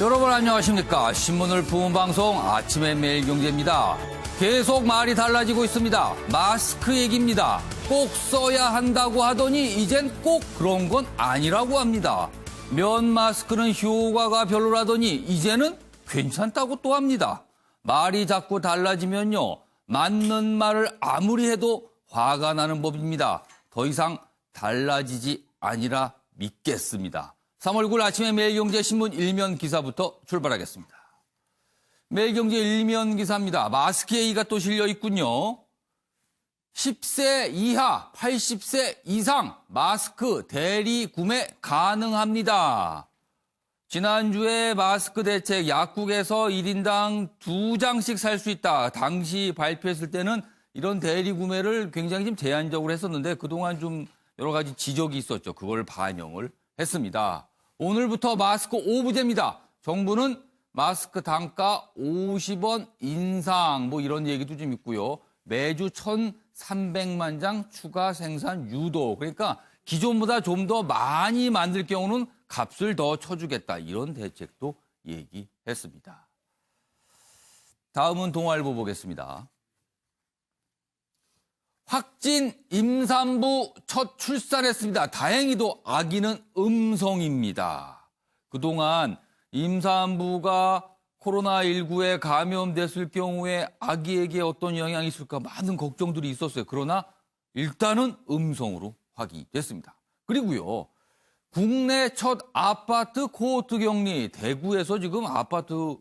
여러분 안녕하십니까. 신문을 푸는 방송 아침의 매일경제입니다. 계속 말이 달라지고 있습니다. 마스크 얘기입니다. 꼭 써야 한다고 하더니 이젠 꼭 그런 건 아니라고 합니다. 면 마스크는 효과가 별로라더니 이제는 괜찮다고 또 합니다. 말이 자꾸 달라지면요. 맞는 말을 아무리 해도 화가 나는 법입니다. 더 이상 달라지지 아니라 믿겠습니다. 3월 9일 아침에 매일경제신문 일면 기사부터 출발하겠습니다. 매일경제 일면 기사입니다. 마스크 얘기가 또 실려 있군요. 10세 이하, 80세 이상 마스크 대리 구매 가능합니다. 지난주에 마스크 대책 약국에서 1인당 2장씩 살 수 있다. 당시 발표했을 때는 이런 대리 구매를 굉장히 좀 제한적으로 했었는데 그동안 좀 여러 가지 지적이 있었죠. 그걸 반영을 했습니다. 오늘부터 마스크 오브제입니다. 정부는 마스크 단가 50원 인상 뭐 이런 얘기도 좀 있고요. 매주 1,300만 장 추가 생산 유도. 그러니까 기존보다 좀 더 많이 만들 경우는 값을 더 쳐주겠다. 이런 대책도 얘기했습니다. 다음은 동아일보 보겠습니다. 확진 임산부 첫 출산했습니다. 다행히도 아기는 음성입니다. 그동안 임산부가 코로나19에 감염됐을 경우에 아기에게 어떤 영향이 있을까 많은 걱정들이 있었어요. 그러나 일단은 음성으로 확인됐습니다. 그리고요. 국내 첫 아파트 코호트 격리, 대구에서 지금 아파트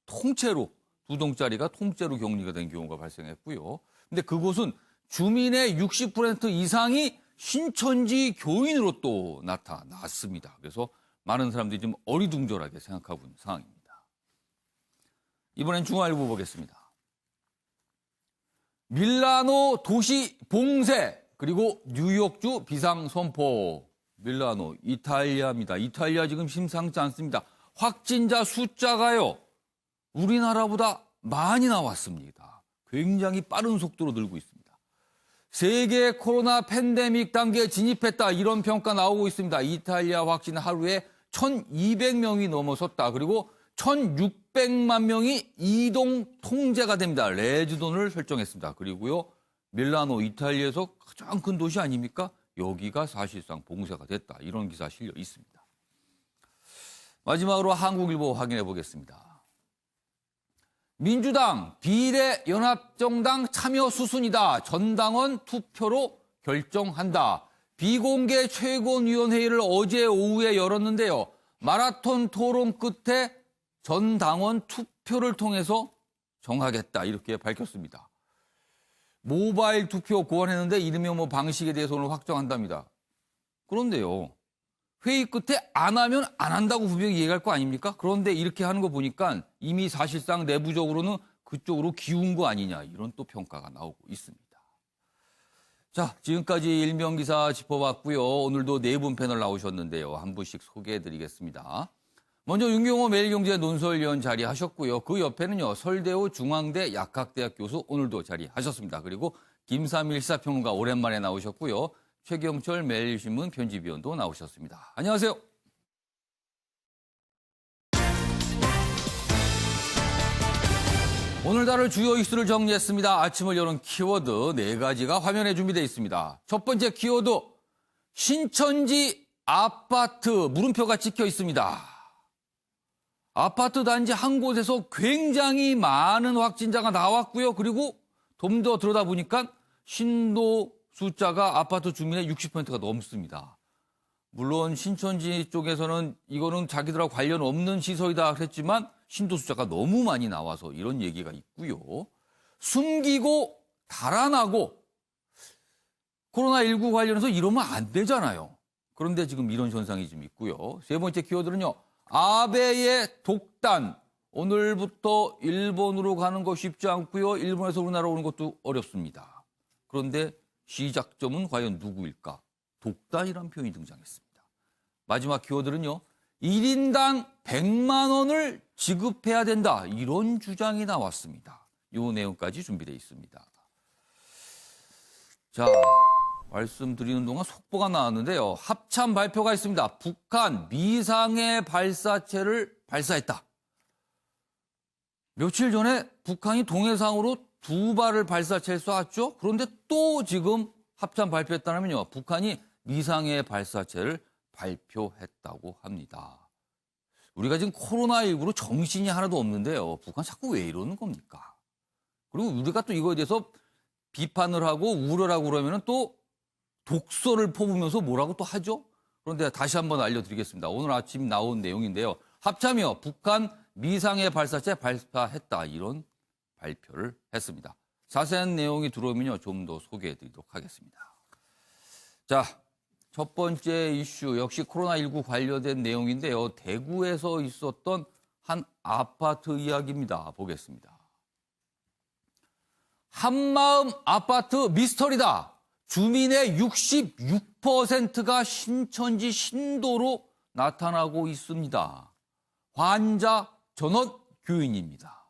통째로 2동짜리가 통째로 격리가 된 경우가 발생했고요. 근데 그곳은 주민의 60% 이상이 신천지 교인으로 또 나타났습니다. 그래서 많은 사람들이 좀 어리둥절하게 생각하고 있는 상황입니다. 이번엔 중앙일보 보겠습니다. 밀라노 도시 봉쇄, 그리고 뉴욕주 비상선포. 밀라노, 이탈리아입니다. 이탈리아 지금 심상치 않습니다. 확진자 숫자가요, 우리나라보다 많이 나왔습니다. 굉장히 빠른 속도로 늘고 있습니다. 세계 코로나 팬데믹 단계에 진입했다. 이런 평가 나오고 있습니다. 이탈리아 확진 하루에 1,200명이 넘어섰다. 그리고 1,600만 명이 이동 통제가 됩니다. 레드존을 설정했습니다. 그리고요. 밀라노, 이탈리아에서 가장 큰 도시 아닙니까? 여기가 사실상 봉쇄가 됐다. 이런 기사 실려 있습니다. 마지막으로 한국일보 확인해 보겠습니다. 민주당 비례연합정당 참여 수순이다. 전당원 투표로 결정한다. 비공개 최고위원회의를 어제 오후에 열었는데요. 마라톤 토론 끝에 전당원 투표를 통해서 정하겠다. 이렇게 밝혔습니다. 모바일 투표 고안했는데 이름이 뭐 방식에 대해서 오늘 확정한답니다. 그런데요. 회의 끝에 안 하면 안 한다고 분명히 얘기할 거 아닙니까? 그런데 이렇게 하는 거 보니까 이미 사실상 내부적으로는 그쪽으로 기운 거 아니냐. 이런 또 평가가 나오고 있습니다. 자, 지금까지 일면 기사 짚어봤고요. 오늘도 네 분 패널 나오셨는데요. 한 분씩 소개해드리겠습니다. 먼저 윤경호 매일경제 논설위원 자리하셨고요. 그 옆에는요. 설대우 중앙대 약학대학 교수 오늘도 자리하셨습니다. 그리고 김삼일 시사평론가 오랜만에 나오셨고요. 최경철 매일신문 편집위원도 나오셨습니다. 안녕하세요. 오늘 다룰 주요 이슈를 정리했습니다. 아침을 여는 키워드 4가지가 화면에 준비되어 있습니다. 첫 번째 키워드, 신천지 아파트 물음표가 찍혀 있습니다. 아파트 단지 한 곳에서 굉장히 많은 확진자가 나왔고요. 그리고 좀 더 들여다보니까 신도 숫자가 아파트 주민의 60%가 넘습니다. 물론 신천지 쪽에서는 이거는 자기들하고 관련 없는 시설이다 했지만 신도 숫자가 너무 많이 나와서 이런 얘기가 있고요. 숨기고 달아나고 코로나19 관련해서 이러면 안 되잖아요. 그런데 지금 이런 현상이 좀 있고요. 세 번째 키워드는요. 아베의 독단. 오늘부터 일본으로 가는 거 쉽지 않고요. 일본에서 우리나라 오는 것도 어렵습니다. 그런데 시작점은 과연 누구일까? 독단이라는 표현이 등장했습니다. 마지막 키워드는요. 1인당 100만 원을 지급해야 된다. 이런 주장이 나왔습니다. 이 내용까지 준비되어 있습니다. 자, 말씀드리는 동안 속보가 나왔는데요. 합참 발표가 있습니다. 북한 미상의 발사체를 발사했다. 며칠 전에 북한이 동해상으로 2발을 발사체를 쐈죠. 그런데 또 지금 합참 발표했다면요. 북한이 미상의 발사체를 발표했다고 합니다. 우리가 지금 코로나19로 정신이 하나도 없는데요. 북한 자꾸 왜 이러는 겁니까? 그리고 우리가 또 이거에 대해서 비판을 하고 우려를 하고 그러면 또 독서를 퍼부면서 뭐라고 또 하죠? 그런데 다시 한번 알려드리겠습니다. 오늘 아침 나온 내용인데요. 합참이요. 북한 미상의 발사체 발사했다. 이런 발표를 했습니다. 자세한 내용이 들어오면요. 좀 더 소개해드리도록 하겠습니다. 자, 첫 번째 이슈 역시 코로나19 관련된 내용인데요. 대구에서 있었던 한 아파트 이야기입니다. 보겠습니다. 한마음 아파트 미스터리다. 주민의 66%가 신천지 신도로 나타나고 있습니다. 환자 전원 교인입니다.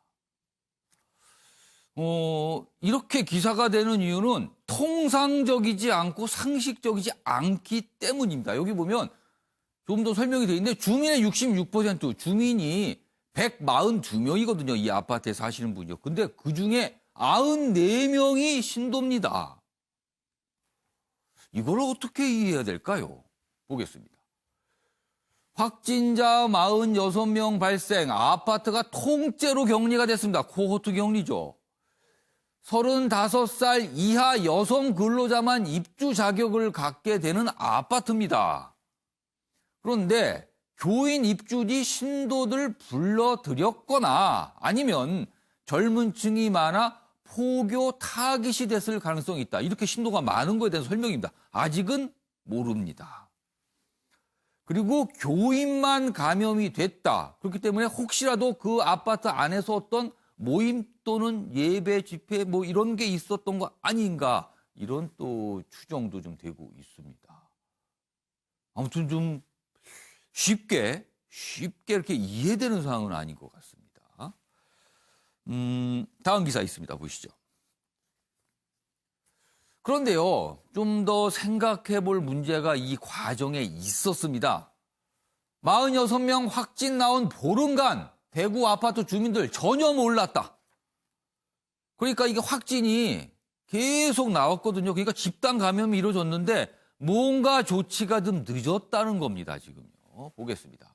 이렇게 기사가 되는 이유는 통상적이지 않고 상식적이지 않기 때문입니다. 여기 보면 좀 더 설명이 되어 있는데 주민의 66% 주민이 142명이거든요. 이 아파트에 사시는 분이요. 근데 그중에 94명이 신도입니다. 이걸 어떻게 이해해야 될까요? 보겠습니다. 확진자 46명 발생, 아파트가 통째로 격리가 됐습니다. 코호트 격리죠. 35살 이하 여성 근로자만 입주 자격을 갖게 되는 아파트입니다. 그런데 교인 입주 뒤 신도들 불러들였거나 아니면 젊은 층이 많아 포교 타깃이 됐을 가능성이 있다. 이렇게 신도가 많은 거에 대한 설명입니다. 아직은 모릅니다. 그리고 교인만 감염이 됐다. 그렇기 때문에 혹시라도 그 아파트 안에서 어떤 모임 또는 예배, 집회 뭐 이런 게 있었던 거 아닌가. 이런 또 추정도 좀 되고 있습니다. 아무튼 좀 쉽게 이렇게 이해되는 상황은 아닌 것 같습니다. 다음 기사 있습니다. 보시죠. 그런데요, 좀 더 생각해 볼 문제가 이 과정에 있었습니다. 46명 확진 나온 보름간 대구 아파트 주민들 전혀 몰랐다. 그러니까 이게 확진이 계속 나왔거든요. 그러니까 집단 감염이 이루어졌는데 뭔가 조치가 좀 늦었다는 겁니다. 지금요. 보겠습니다.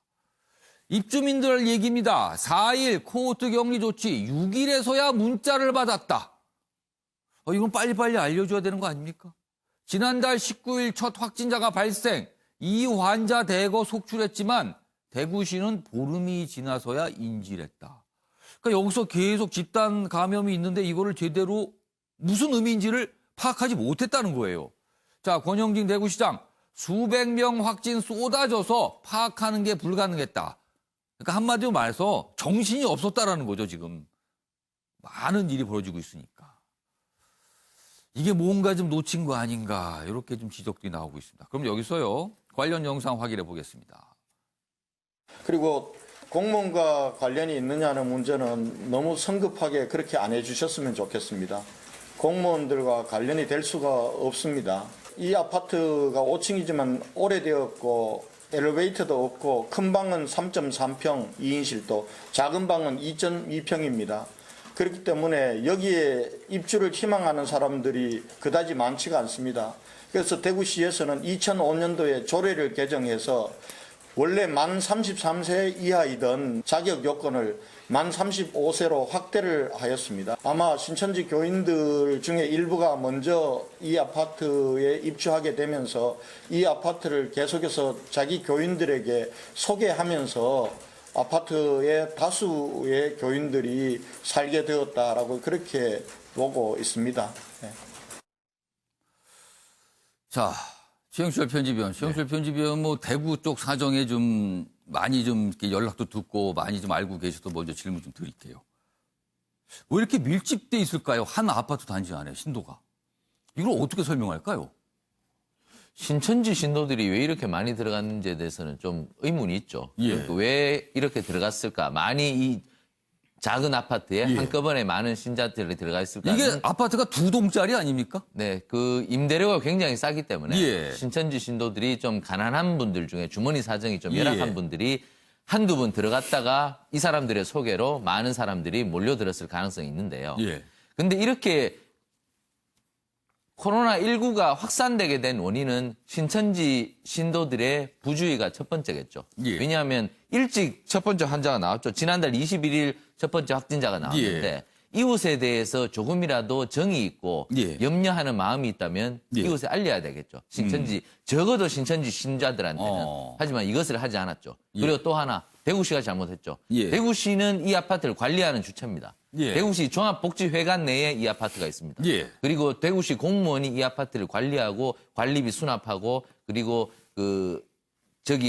입주민들 얘기입니다. 4일 코호트 격리 조치 6일에서야 문자를 받았다. 이건 빨리빨리 알려줘야 되는 거 아닙니까? 지난달 19일 첫 확진자가 발생, 이 환자 대거 속출했지만 대구시는 보름이 지나서야 인지를 했다. 그러니까 여기서 계속 집단 감염이 있는데 이거를 제대로 무슨 의미인지를 파악하지 못했다는 거예요. 자, 권영진 대구시장, 수백 명 확진 쏟아져서 파악하는 게 불가능했다. 그러니까 한마디로 말해서 정신이 없었다라는 거죠, 지금. 많은 일이 벌어지고 있으니까. 이게 뭔가 좀 놓친 거 아닌가, 이렇게 좀 지적들이 나오고 있습니다. 그럼 여기서요, 관련 영상 확인해 보겠습니다. 그리고 공무원과 관련이 있느냐는 문제는 너무 성급하게 그렇게 안 해주셨으면 좋겠습니다. 공무원들과 관련이 될 수가 없습니다. 이 아파트가 5층이지만 오래되었고 엘리베이터도 없고 큰 방은 3.3평 2인실도, 작은 방은 2.2평입니다. 그렇기 때문에 여기에 입주를 희망하는 사람들이 그다지 많지가 않습니다. 그래서 대구시에서는 2005년도에 조례를 개정해서 원래 만 33세 이하이던 자격 요건을 만 35세로 확대를 하였습니다. 아마 신천지 교인들 중에 일부가 먼저 이 아파트에 입주하게 되면서 이 아파트를 계속해서 자기 교인들에게 소개하면서 아파트에 다수의 교인들이 살게 되었다라고 그렇게 보고 있습니다. 네. 자, 최영철 편집위원. 최영철 편집위원 뭐 대구 쪽 사정에 좀 많이 좀 이렇게 연락도 듣고 많이 좀 알고 계셔서 먼저 질문 좀 드릴게요. 왜 이렇게 밀집돼 있을까요? 한 아파트 단지 안에 신도가. 이걸 어떻게 설명할까요? 신천지 신도들이 왜 이렇게 많이 들어갔는지에 대해서는 좀 의문이 있죠. 예. 왜 이렇게 들어갔을까? 많이 이 작은 아파트에 한꺼번에 많은 신자들이 들어가 있을까? 이게 아파트가 2동짜리 아닙니까? 네, 그 임대료가 굉장히 싸기 때문에 예. 신천지 신도들이 좀 가난한 분들 중에 주머니 사정이 좀 열악한 분들이 한두 번 들어갔다가 이 사람들의 소개로 많은 사람들이 몰려들었을 가능성이 있는데요. 예. 근데 이렇게 코로나19가 확산되게 된 원인은 신천지 신도들의 부주의가 첫 번째겠죠. 예. 왜냐하면 일찍 첫 번째 환자가 나왔죠. 지난달 21일 첫 번째 확진자가 나왔는데 예. 이웃에 대해서 조금이라도 정이 있고 예. 염려하는 마음이 있다면 예. 이웃에 알려야 되겠죠. 적어도 신천지 신자들한테는. 하지만 이것을 하지 않았죠. 예. 그리고 또 하나 대구시가 잘못했죠. 예. 대구시는 이 아파트를 관리하는 주체입니다. 예. 대구시 종합복지회관 내에 이 아파트가 있습니다. 예. 그리고 대구시 공무원이 이 아파트를 관리하고 관리비 수납하고 그리고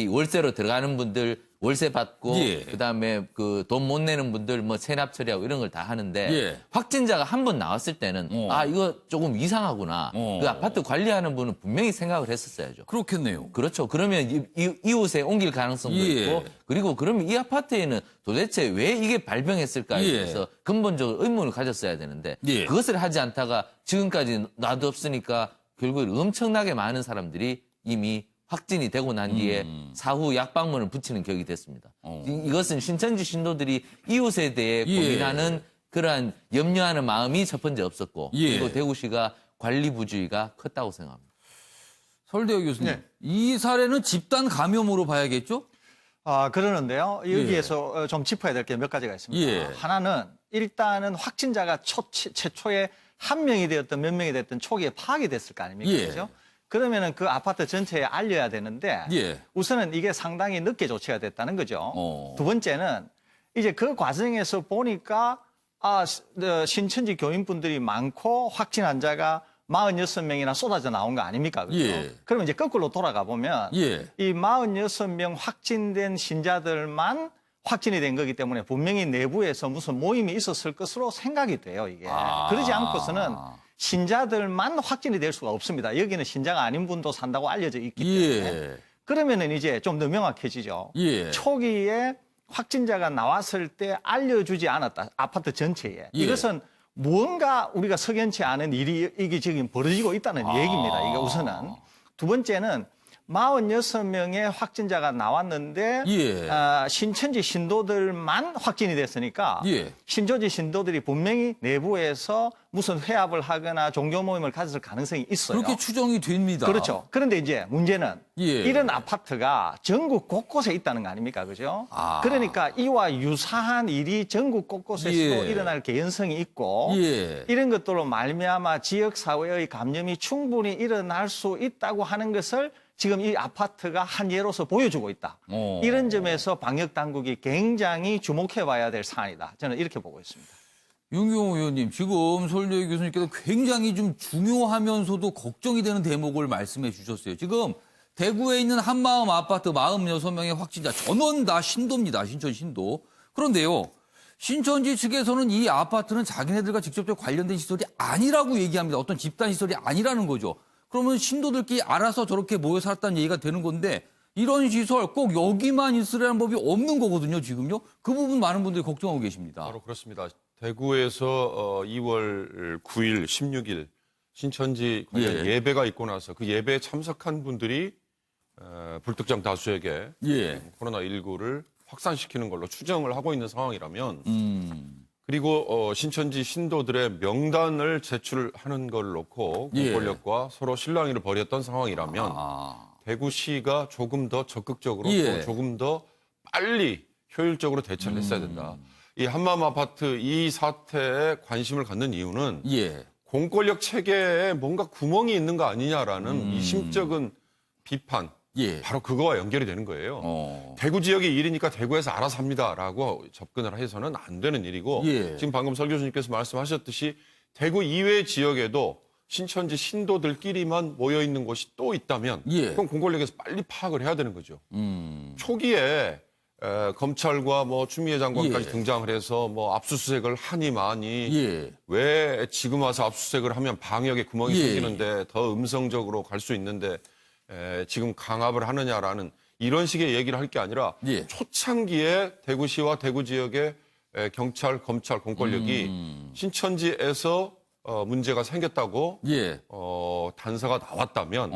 월세로 들어가는 분들 월세 받고 예. 그다음에 돈 못 내는 분들 뭐 세납 처리하고 이런 걸 다 하는데 예. 확진자가 한 번 나왔을 때는 이거 조금 이상하구나. 그 아파트 관리하는 분은 분명히 생각을 했었어야죠. 그렇겠네요. 그렇죠. 그러면 이웃에 옮길 가능성도 예. 있고 그리고 그러면 이 아파트에는 도대체 왜 이게 발병했을까에 예. 대해서 근본적으로 의문을 가졌어야 되는데 예. 그것을 하지 않다가 지금까지 놔도 없으니까 결국 엄청나게 많은 사람들이 이미 확진이 되고 난 뒤에 사후 약방문을 붙이는 격이 됐습니다. 이것은 신천지 신도들이 이웃에 대해 예. 고민하는 그러한 염려하는 마음이 첫 번째 없었고 예. 그리고 대구시가 관리 부주의가 컸다고 생각합니다. 서울대 교수님, 네. 이 사례는 집단 감염으로 봐야겠죠? 그러는데요. 여기에서 좀 짚어야 될 게 몇 가지가 있습니다. 예. 하나는 일단은 확진자가 최초에 한 명이 되었든 몇 명이 됐든 초기에 파악이 됐을 거 아닙니까? 예. 그렇죠? 그러면은 그 아파트 전체에 알려야 되는데 예. 우선은 이게 상당히 늦게 조치가 됐다는 거죠. 두 번째는 이제 그 과정에서 보니까 신천지 교인분들이 많고 확진 환자가 46명이나 쏟아져 나온 거 아닙니까? 그렇죠? 예. 그러면 이제 거꾸로 돌아가 보면 예. 이 46명 확진된 신자들만 확진이 된 거기 때문에 분명히 내부에서 무슨 모임이 있었을 것으로 생각이 돼요, 이게. 그러지 않고서는 신자들만 확진이 될 수가 없습니다. 여기는 신자가 아닌 분도 산다고 알려져 있기 때문에. 예. 그러면은 이제 좀 더 명확해지죠. 예. 초기에 확진자가 나왔을 때 알려주지 않았다. 아파트 전체에. 예. 이것은 무언가 우리가 석연치 않은 일이 이게 지금 벌어지고 있다는 얘기입니다. 이게 우선은. 두 번째는 46명의 확진자가 나왔는데 예. 신천지 신도들만 확진이 됐으니까 예. 신천지 신도들이 분명히 내부에서 무슨 회합을 하거나 종교 모임을 가졌을 가능성이 있어요. 그렇게 추정이 됩니다. 그렇죠. 그런데 이제 문제는 예. 이런 아파트가 전국 곳곳에 있다는 거 아닙니까? 그죠? 그러니까 이와 유사한 일이 전국 곳곳에서도 예. 일어날 개연성이 있고 예. 이런 것들로 말미암아 지역사회의 감염이 충분히 일어날 수 있다고 하는 것을 지금 이 아파트가 한 예로서 보여주고 있다. 이런 점에서 방역당국이 굉장히 주목해봐야 될 사안이다. 저는 이렇게 보고 있습니다. 윤경호 의원님, 지금 서울대 교수님께서 굉장히 좀 중요하면서도 걱정이 되는 대목을 말씀해 주셨어요. 지금 대구에 있는 한마음 아파트 46명의 확진자 전원 다 신도입니다. 신천 신도. 그런데요. 신천지 측에서는 이 아파트는 자기네들과 직접적으로 관련된 시설이 아니라고 얘기합니다. 어떤 집단 시설이 아니라는 거죠. 그러면 신도들끼리 알아서 저렇게 모여 살았다는 얘기가 되는 건데 이런 시설 꼭 여기만 있으라는 법이 없는 거거든요, 지금요. 그 부분 많은 분들이 걱정하고 계십니다. 바로 그렇습니다. 대구에서 2월 9일, 16일 신천지 관련 예. 예배가 있고 나서 그 예배에 참석한 분들이 불특정 다수에게 예. 코로나19를 확산시키는 걸로 추정을 하고 있는 상황이라면 그리고 신천지 신도들의 명단을 제출하는 걸 놓고 예. 공권력과 서로 실랑이를 벌였던 상황이라면 대구시가 조금 더 적극적으로 예. 또 조금 더 빨리 효율적으로 대처를 했어야 된다. 이 한마음 아파트 이 사태에 관심을 갖는 이유는 예. 공권력 체계에 뭔가 구멍이 있는 거 아니냐라는 이심적인 비판, 예. 바로 그거와 연결이 되는 거예요. 대구 지역의 일이니까 대구에서 알아서 합니다라고 접근을 해서는 안 되는 일이고 예. 지금 방금 설 교수님께서 말씀하셨듯이 대구 이외 지역에도 신천지 신도들끼리만 모여 있는 곳이 또 있다면 예. 그럼 공권력에서 빨리 파악을 해야 되는 거죠. 초기에 검찰과 뭐 추미애 장관까지 예. 등장을 해서 뭐 압수수색을 하니 많이 예. 왜 지금 와서 압수수색을 하면 방역에 구멍이 예. 생기는데 더 음성적으로 갈 수 있는데 지금 강압을 하느냐라는 이런 식의 얘기를 할 게 아니라 예. 초창기에 대구시와 대구 지역의 경찰, 검찰, 공권력이 신천지에서 문제가 생겼다고 예. 단서가 나왔다면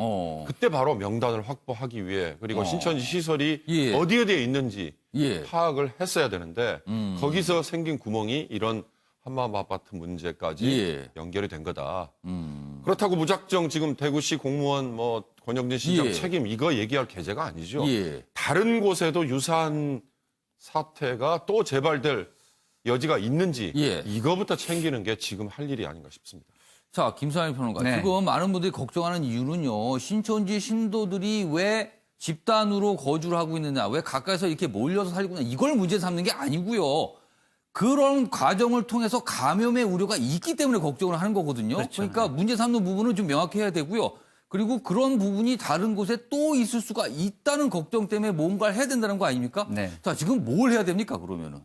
그때 바로 명단을 확보하기 위해 그리고 신천지 시설이 예. 어디에 있는지 예. 파악을 했어야 되는데 거기서 생긴 구멍이 이런 한마음 아파트 문제까지 예. 연결이 된 거다. 그렇다고 무작정 지금 대구시 공무원 뭐 권영진 시장 예. 책임 이거 얘기할 계제가 아니죠. 예. 다른 곳에도 유사한 사태가 또 재발될 여지가 있는지 예. 이거부터 챙기는 게 지금 할 일이 아닌가 싶습니다. 자, 김상일 평론가. 네. 지금 많은 분들이 걱정하는 이유는요. 신천지 신도들이 왜 집단으로 거주를 하고 있느냐, 왜 가까이서 이렇게 몰려서 살고 있느냐, 이걸 문제 삼는 게 아니고요. 그런 과정을 통해서 감염의 우려가 있기 때문에 걱정을 하는 거거든요. 그렇죠. 그러니까 문제 삼는 부분은 좀 명확해야 되고요. 그리고 그런 부분이 다른 곳에 또 있을 수가 있다는 걱정 때문에 뭔가를 해야 된다는 거 아닙니까? 네. 자, 지금 뭘 해야 됩니까, 그러면은?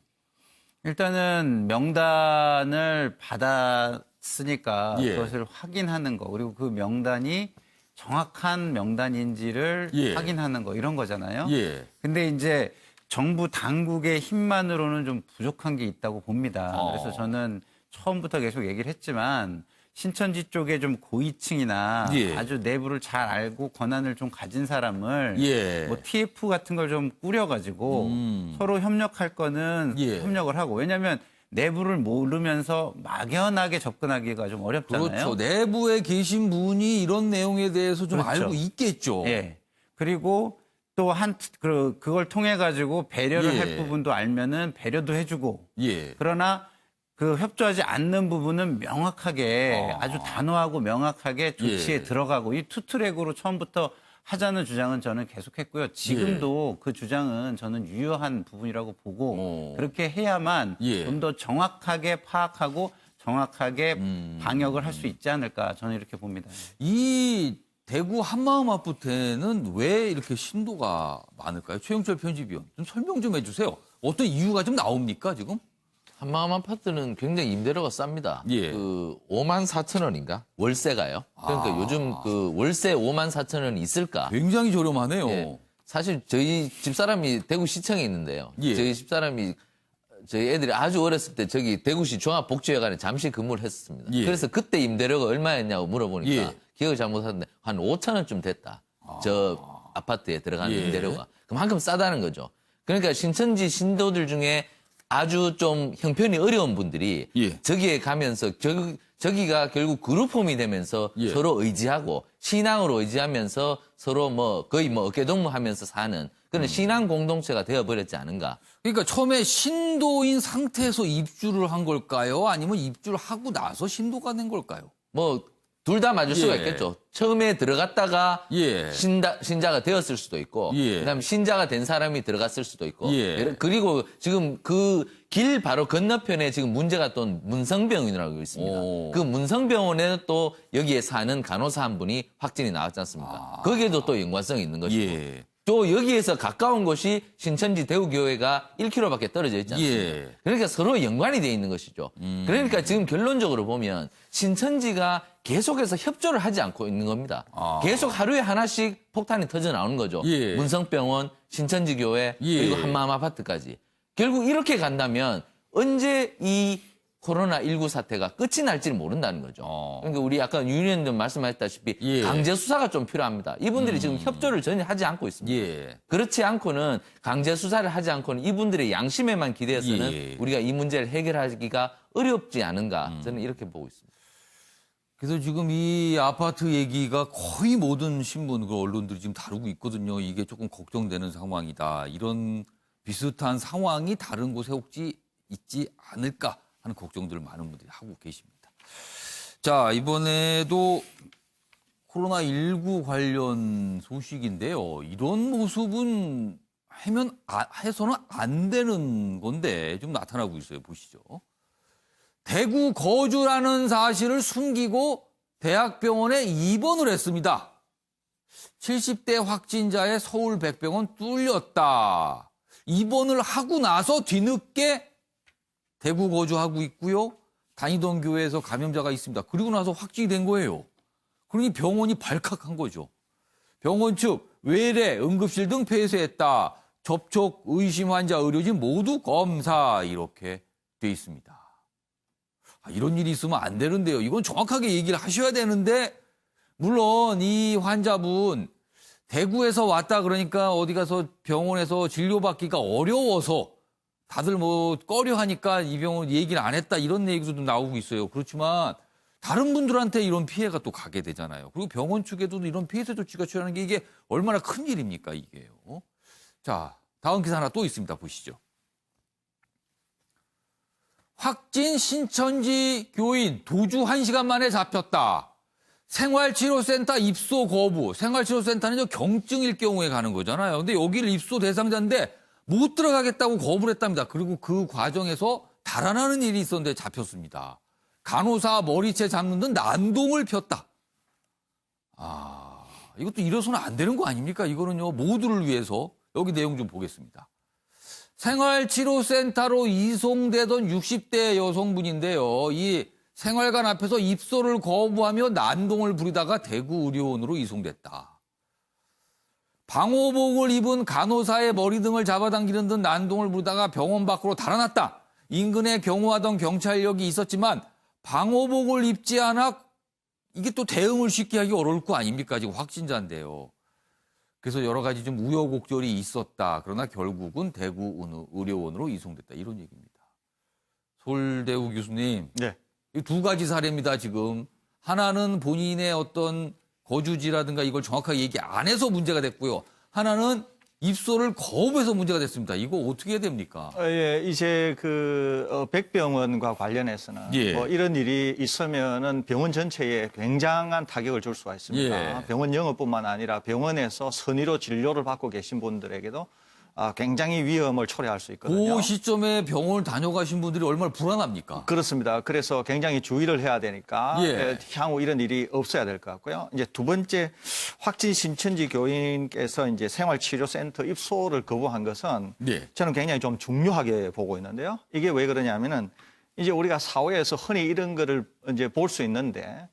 일단은 명단을 받았으니까 예. 그것을 확인하는 거, 그리고 그 명단이 정확한 명단인지를 예. 확인하는 거, 이런 거잖아요. 예. 근데 이제 정부 당국의 힘만으로는 좀 부족한 게 있다고 봅니다. 그래서 저는 처음부터 계속 얘기를 했지만 신천지 쪽에 좀 고위층이나 예. 아주 내부를 잘 알고 권한을 좀 가진 사람을 예. 뭐 TF 같은 걸 좀 꾸려가지고 서로 협력할 거는 예. 협력을 하고, 왜냐하면 내부를 모르면서 막연하게 접근하기가 좀 어렵잖아요. 그렇죠. 내부에 계신 분이 이런 내용에 대해서 좀 그렇죠. 알고 있겠죠. 예. 그리고 또 그걸 통해 가지고 배려를 예. 할 부분도 알면은 배려도 해주고. 예. 그러나 그 협조하지 않는 부분은 명확하게 아주 단호하고 명확하게 조치에 예. 들어가고, 이 투트랙으로 처음부터 하자는 주장은 저는 계속했고요. 지금도 그 주장은 저는 유효한 부분이라고 보고 그렇게 해야만 예. 좀 더 정확하게 파악하고 정확하게 방역을 할 수 있지 않을까, 저는 이렇게 봅니다. 이 대구 한마음 아파트는 왜 이렇게 신도가 많을까요? 최영철 편집위원 좀 설명 좀 해주세요. 어떤 이유가 좀 나옵니까 지금? 한마음 아파트는 굉장히 임대료가 쌉니다. 예. 그 5만 4천 원인가? 월세가요. 그러니까 요즘 그 월세 5만 4천 원이 있을까? 굉장히 저렴하네요. 예. 사실 저희 집사람이 대구시청에 있는데요. 예. 저희 집사람이 저희 애들이 아주 어렸을 때 저기 대구시 종합복지회관에 잠시 근무를 했었습니다. 예. 그래서 그때 임대료가 얼마였냐고 물어보니까 예. 기억을 잘못하는데 한 5천 원쯤 됐다. 저 아파트에 들어가는 예. 임대료가. 그만큼 싸다는 거죠. 그러니까 신천지 신도들 중에 아주 좀 형편이 어려운 분들이 예. 저기에 가면서 저기가 결국 그룹홈이 되면서 예. 서로 의지하고 신앙으로 의지하면서 서로 뭐 거의 뭐 어깨동무하면서 사는 그런 신앙 공동체가 되어버렸지 않은가. 그러니까 처음에 신도인 상태에서 입주를 한 걸까요? 아니면 입주를 하고 나서 신도가 된 걸까요? 뭐 둘 다 맞을 수가 예. 있겠죠. 처음에 들어갔다가 예. 신자가 되었을 수도 있고, 예. 그다음 신자가 된 사람이 들어갔을 수도 있고, 예. 그리고 지금 그 길 바로 건너편에 지금 문제가 또 문성병원이라고 있습니다. 오. 그 문성병원에는 또 여기에 사는 간호사 한 분이 확진이 나왔지 않습니까? 거기에도 또 연관성이 있는 것이고. 예. 또 여기에서 가까운 곳이 신천지 대구교회가 1km밖에 떨어져 있지 않습니까? 예. 그러니까 서로 연관이 돼 있는 것이죠. 그러니까 지금 결론적으로 보면 신천지가 계속해서 협조를 하지 않고 있는 겁니다. 계속 하루에 하나씩 폭탄이 터져 나오는 거죠. 예. 문성병원, 신천지교회, 예. 그리고 한마음 아파트까지. 결국 이렇게 간다면 언제 이 코로나19 사태가 끝이 날지를 모른다는 거죠. 그러니까 우리 아까 윤 의원님 말씀하셨다시피 예. 강제 수사가 좀 필요합니다. 이분들이 지금 협조를 전혀 하지 않고 있습니다. 예. 그렇지 않고는 강제 수사를 하지 않고는 이분들의 양심에만 기대해서는 예. 우리가 이 문제를 해결하기가 어렵지 않은가 저는 이렇게 보고 있습니다. 그래서 지금 이 아파트 얘기가 거의 모든 신문, 그 언론들이 지금 다루고 있거든요. 이게 조금 걱정되는 상황이다. 이런 비슷한 상황이 다른 곳에 혹시 있지 않을까 하는 걱정들을 많은 분들이 하고 계십니다. 자, 이번에도 코로나19 관련 소식인데요. 이런 모습은 해서는 안 되는 건데 좀 나타나고 있어요. 보시죠. 대구 거주라는 사실을 숨기고 대학병원에 입원을 했습니다. 70대 확진자의 서울 백병원 뚫렸다. 입원을 하고 나서 뒤늦게 대구 거주하고 있고요. 다니던 교회에서 감염자가 있습니다. 그리고 나서 확진이 된 거예요. 그러니 병원이 발칵한 거죠. 병원 측 외래, 응급실 등 폐쇄했다. 접촉 의심 환자 의료진 모두 검사 이렇게 돼 있습니다. 이런 일이 있으면 안 되는데요. 이건 정확하게 얘기를 하셔야 되는데 물론 이 환자분 대구에서 왔다 그러니까 어디 가서 병원에서 진료받기가 어려워서 다들 뭐 꺼려 하니까 이 병원 얘기를 안 했다 이런 얘기도 나오고 있어요. 그렇지만 다른 분들한테 이런 피해가 또 가게 되잖아요. 그리고 병원 측에도 이런 피해자 조치가 취하는 게 이게 얼마나 큰 일입니까, 이게요. 자, 다음 기사 하나 또 있습니다. 보시죠. 확진 신천지 교인 도주 1시간 만에 잡혔다. 생활치료센터 입소 거부. 생활치료센터는 경증일 경우에 가는 거잖아요. 근데 여기를 입소 대상자인데 못 들어가겠다고 거부를 했답니다. 그리고 그 과정에서 달아나는 일이 있었는데 잡혔습니다. 간호사 머리채 잡는 등 난동을 폈다. 이것도 이래서는 안 되는 거 아닙니까? 이거는요, 모두를 위해서. 여기 내용 좀 보겠습니다. 생활치료센터로 이송되던 60대 여성분인데요. 이 생활관 앞에서 입소를 거부하며 난동을 부리다가 대구 의료원으로 이송됐다. 방호복을 입은 간호사의 머리 등을 잡아당기는 듯 난동을 부리다가 병원 밖으로 달아났다. 인근에 경호하던 경찰력이 있었지만 방호복을 입지 않아 이게 또 대응을 쉽게 하기 어려울 거 아닙니까? 지금 확진자인데요. 그래서 여러 가지 좀 우여곡절이 있었다. 그러나 결국은 대구 의료원으로 이송됐다. 이런 얘기입니다. 솔대우 교수님. 네. 이 두 가지 사례입니다, 지금. 하나는 본인의 어떤 거주지라든가 이걸 정확하게 얘기 안 해서 문제가 됐고요. 하나는 입소를 거부해서 문제가 됐습니다. 이거 어떻게 해야 됩니까? 예, 이제 백병원과 관련해서는 예. 뭐 이런 일이 있으면은 병원 전체에 굉장한 타격을 줄 수가 있습니다. 예. 병원 영업뿐만 아니라 병원에서 선의로 진료를 받고 계신 분들에게도 굉장히 위험을 초래할 수 있거든요. 그 시점에 병원을 다녀가신 분들이 얼마나 불안합니까? 그렇습니다. 그래서 굉장히 주의를 해야 되니까 예. 향후 이런 일이 없어야 될 것 같고요. 이제 두 번째 확진 신천지 교인께서 이제 생활치료센터 입소를 거부한 것은 예. 저는 굉장히 좀 중요하게 보고 있는데요. 이게 왜 그러냐면은 이제 우리가 사회에서 흔히 이런 거를 이제 볼 수 있는데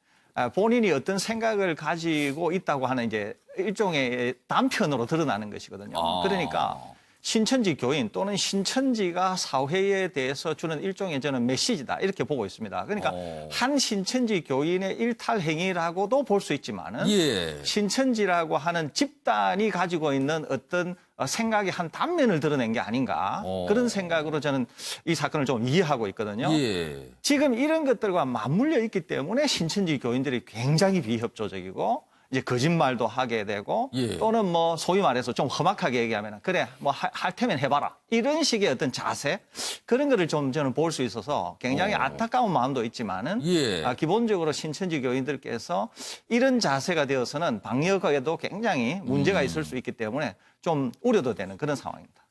본인이 어떤 생각을 가지고 있다고 하는 이제 일종의 단편으로 드러나는 것이거든요. 그러니까 신천지 교인 또는 신천지가 사회에 대해서 주는 일종의 저는 메시지다 이렇게 보고 있습니다. 그러니까 한 신천지 교인의 일탈 행위라고도 볼 수 있지만은 예. 신천지라고 하는 집단이 가지고 있는 어떤 생각의 한 단면을 드러낸 게 아닌가 그런 생각으로 저는 이 사건을 좀 이해하고 있거든요. 예. 지금 이런 것들과 맞물려 있기 때문에 신천지 교인들이 굉장히 비협조적이고 이제 거짓말도 하게 되고 예. 또는 뭐 소위 말해서 좀 험악하게 얘기하면 그래 뭐 할 테면 해봐라 이런 식의 어떤 자세 그런 거를 좀 저는 볼 수 있어서 굉장히 안타까운 마음도 있지만은 예. 기본적으로 신천지 교인들께서 이런 자세가 되어서는 방역에도 굉장히 문제가 있을 수 있기 때문에 좀 우려도 되는 그런 상황입니다.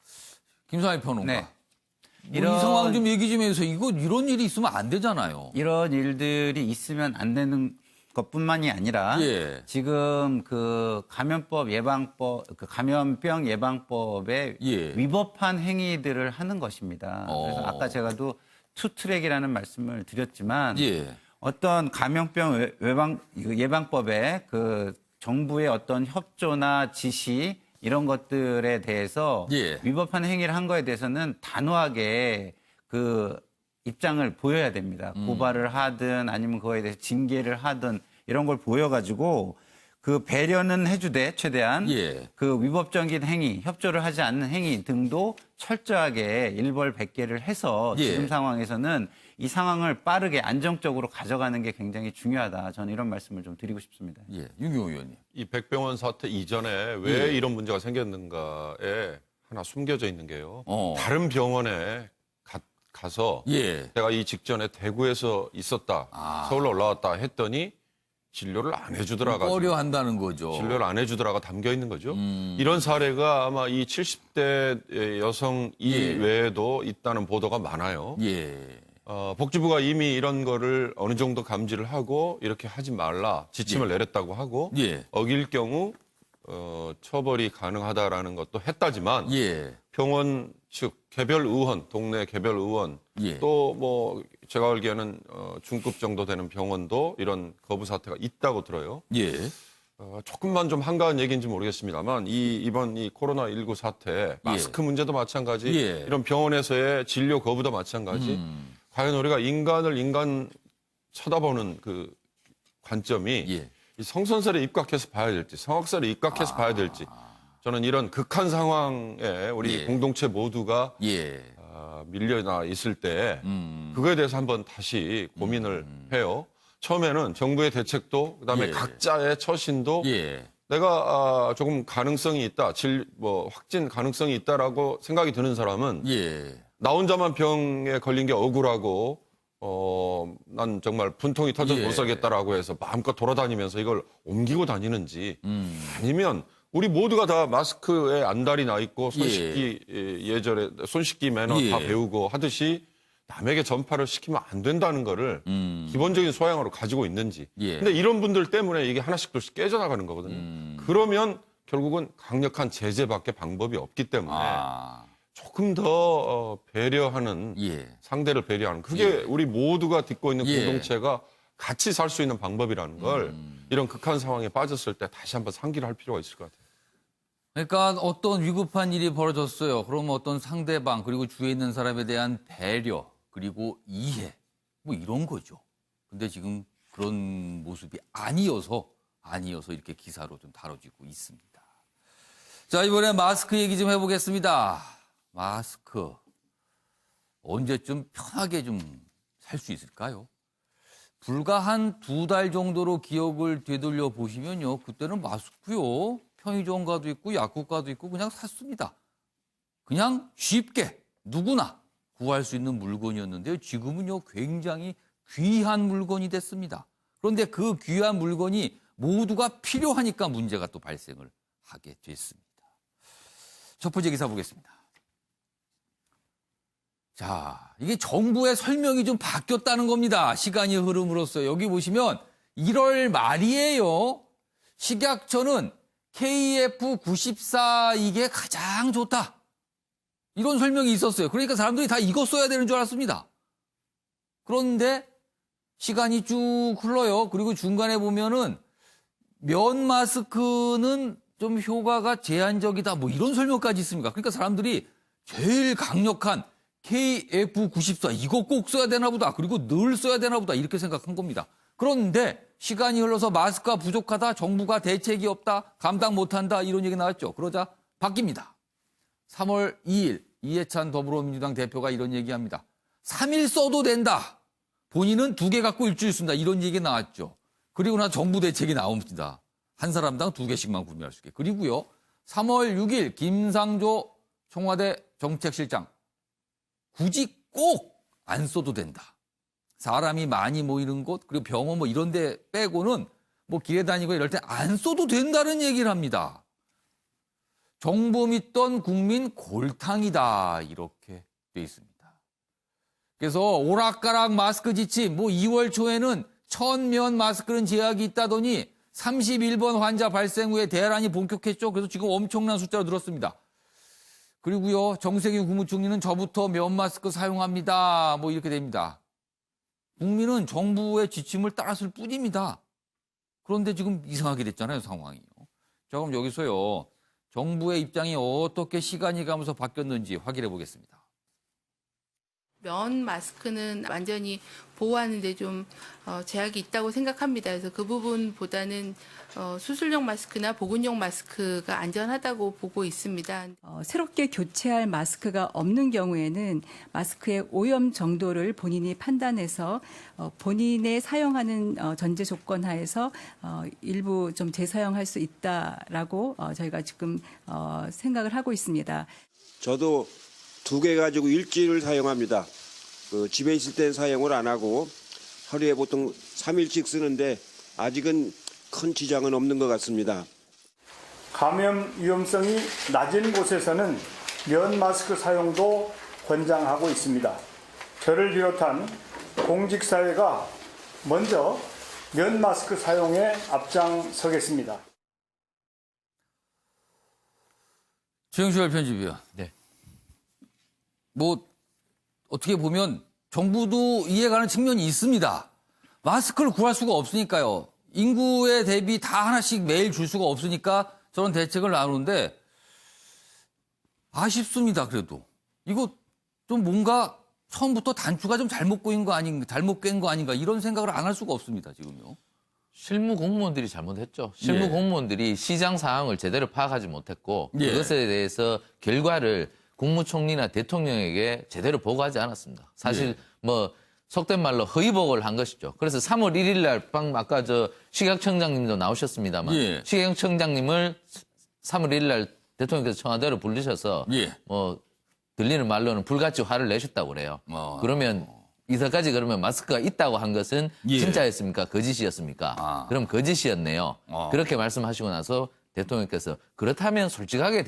김상희 평론가. 네. 이 상황 좀 얘기 좀 해주세요. 이런 일이 있으면 안 되잖아요. 이런 일들이 있으면 안 되는 것뿐만이 아니라 예. 지금 그 감염병 예방법에 예. 위법한 행위들을 하는 것입니다. 그래서 아까 제가도 투트랙이라는 말씀을 드렸지만 예. 어떤 감염병 예방법에 그 정부의 어떤 협조나 지시 이런 것들에 대해서 예. 위법한 행위를 한 거에 대해서는 단호하게 그 입장을 보여야 됩니다. 고발을 하든 아니면 그거에 대해서 징계를 하든 이런 걸 보여가지고 그 배려는 해주되 최대한 예. 그 위법적인 행위, 협조를 하지 않는 행위 등도 철저하게 일벌백계를 해서 예. 지금 상황에서는 이 상황을 빠르게 안정적으로 가져가는 게 굉장히 중요하다. 저는 이런 말씀을 좀 드리고 싶습니다. 예. 윤경호 의원님. 이 백병원 사태 이전에 왜 이런 문제가 생겼는가에 하나 숨겨져 있는 게요. 다른 병원에 가서 예. 내가 이 직전에 대구에서 있었다, 서울로 올라왔다 했더니 진료를 안 해주더라가 꺼려 한다는 거죠. 진료를 안 해주더라가 담겨 있는 거죠. 이런 사례가 아마 이 70대 여성 이외에도 있다는 보도가 많아요. 예. 복지부가 이미 이런 거를 어느 정도 감지를 하고 이렇게 하지 말라 지침을 내렸다고 하고 예. 어길 경우 처벌이 가능하다라는 것도 했다지만 예. 병원 측 개별 의원, 동네 개별 의원 예. 또 뭐 제가 알기에는 중급 정도 되는 병원도 이런 거부 사태가 있다고 들어요. 예. 조금만 좀 한가한 얘기인지 모르겠습니다만 이번 이 코로나19 사태 마스크 문제도 마찬가지 예. 이런 병원에서의 진료 거부도 마찬가지 과연 우리가 인간을 인간 쳐다보는 그 관점이 예. 이 성선설에 입각해서 봐야 될지, 성악설에 입각해서 봐야 될지, 저는 이런 극한 상황에 우리 예. 공동체 모두가 예. 밀려나 있을 때 그거에 대해서 한번 다시 고민을 해요. 처음에는 정부의 대책도 그다음에 예. 각자의 처신도 예. 내가 조금 가능성이 있다, 확진 가능성이 있다라고 생각이 드는 사람은 예. 나 혼자만 병에 걸린 게 억울하고 난 정말 분통이 터져서 예. 못 살겠다라고 해서 마음껏 돌아다니면서 이걸 옮기고 다니는지 아니면 우리 모두가 다 마스크에 안달이 나 있고 예전에 손 씻기 매너 예. 다 배우고 하듯이 남에게 전파를 시키면 안 된다는 거를 기본적인 소양으로 가지고 있는지. 예. 근데 이런 분들 때문에 이게 하나씩 둘씩 깨져나가는 거거든요. 그러면 결국은 강력한 제재밖에 방법이 없기 때문에 조금 더 배려하는 예. 상대를 배려하는 그게 우리 모두가 딛고 있는 예. 공동체가 같이 살 수 있는 방법이라는 걸 이런 극한 상황에 빠졌을 때 다시 한번 상기를 할 필요가 있을 것 같아요. 그러니까 어떤 위급한 일이 벌어졌어요. 그러면 어떤 상대방 그리고 주위에 있는 사람에 대한 배려 그리고 이해 뭐 이런 거죠. 근데 지금 그런 모습이 아니어서 이렇게 기사로 좀 다뤄지고 있습니다. 자, 이번에 마스크 얘기 좀 해보겠습니다. 마스크 언제쯤 편하게 좀 살 수 있을까요? 불과 한 2달 정도로 기억을 되돌려 보시면요. 그때는 마스크요. 편의점 가도 있고 약국 가도 있고 그냥 샀습니다. 그냥 쉽게 누구나 구할 수 있는 물건이었는데요. 지금은요. 굉장히 귀한 물건이 됐습니다. 그런데 그 귀한 물건이 모두가 필요하니까 문제가 또 발생을 하게 됐습니다. 첫 번째 기사 보겠습니다. 자, 이게 정부의 설명이 좀 바뀌었다는 겁니다. 시간이 흐름으로써 여기 보시면 1월 말이에요. 식약처는 KF94 이게 가장 좋다. 이런 설명이 있었어요. 그러니까 사람들이 다 이거 써야 되는 줄 알았습니다. 그런데 시간이 쭉 흘러요. 그리고 중간에 보면은 면 마스크는 좀 효과가 제한적이다. 뭐 이런 설명까지 있습니다. 그러니까 사람들이 제일 강력한 KF94 이거 꼭 써야 되나 보다. 그리고 늘 써야 되나 보다. 이렇게 생각한 겁니다. 그런데 시간이 흘러서 마스크가 부족하다. 정부가 대책이 없다. 감당 못한다. 이런 얘기 나왔죠. 그러자 바뀝니다. 3월 2일 이해찬 더불어민주당 대표가 이런 얘기합니다. 3일 써도 된다. 본인은 2개 갖고 일주일 쓴다. 이런 얘기 나왔죠. 그리고 나서 정부 대책이 나옵니다. 한 사람당 2개씩만 구매할 수 있게. 그리고요. 3월 6일 김상조 청와대 정책실장. 굳이 꼭 안 써도 된다. 사람이 많이 모이는 곳 그리고 병원 뭐 이런 데 빼고는 뭐 길에 다니고 이럴 때 안 써도 된다는 얘기를 합니다. 정보 믿던 국민 골탕이다. 이렇게 돼 있습니다. 그래서 오락가락 마스크 지침 뭐 2월 초에는 1000면 마스크는 제약이 있다더니 31번 환자 발생 후에 대란이 본격했죠. 그래서 지금 엄청난 숫자로 늘었습니다. 그리고요, 정세균 국무총리는 저부터 면 마스크 사용합니다. 뭐 이렇게 됩니다. 국민은 정부의 지침을 따랐을 뿐입니다. 그런데 지금 이상하게 됐잖아요, 상황이요. 자, 그럼 여기서요, 정부의 입장이 어떻게 시간이 가면서 바뀌었는지 확인해 보겠습니다. 면 마스크는 완전히 보호하는데 좀 제약이 있다고 생각합니다. 그래서 그 부분보다는 수술용 마스크나 보건용 마스크가 안전하다고 보고 있습니다. 새롭게 교체할 마스크가 없는 경우에는 마스크의 오염 정도를 본인이 판단해서 본인의 사용하는 전제 조건 하에서 일부 좀 재사용할 수 있다라고 저희가 지금 생각을 하고 있습니다. 저도 2개 가지고 일주일을 사용합니다. 집에 있을 땐 사용을 안 하고 하루에 보통 3일씩 쓰는데 아직은 큰 지장은 없는 것 같습니다. 감염 위험성이 낮은 곳에서는 면 마스크 사용도 권장하고 있습니다. 저를 비롯한 공직사회가 먼저 면 마스크 사용에 앞장서겠습니다. 최영실 편집위원. 네. 뭐 어떻게 보면 정부도 이해가는 측면이 있습니다. 마스크를 구할 수가 없으니까요. 인구에 대비 다 하나씩 매일 줄 수가 없으니까 저런 대책을 나누는데 아쉽습니다. 그래도 이거 좀 뭔가 처음부터 단추가 좀 잘못 꿰인 거 아닌가, 잘못 깬 거 아닌가 이런 생각을 안 할 수가 없습니다. 지금요. 실무 공무원들이 잘못했죠. 실무 예. 공무원들이 시장 상황을 제대로 파악하지 못했고 예. 그것에 대해서 결과를 국무총리나 대통령에게 제대로 보고하지 않았습니다. 사실 예. 뭐 속된 말로 허위 보고를 한 것이죠. 그래서 3월 1일 날 아까 저 식약청장님도 나오셨습니다만 예. 식약청장님을 3월 1일 날 대통령께서 청와대로 부르셔서 예. 뭐 들리는 말로는 불같이 화를 내셨다고 그래요. 그러면 이사까지 그러면 마스크가 있다고 한 것은 예. 진짜였습니까? 거짓이었습니까? 그럼 거짓이었네요. 그렇게 말씀하시고 나서 대통령께서 그렇다면 솔직하게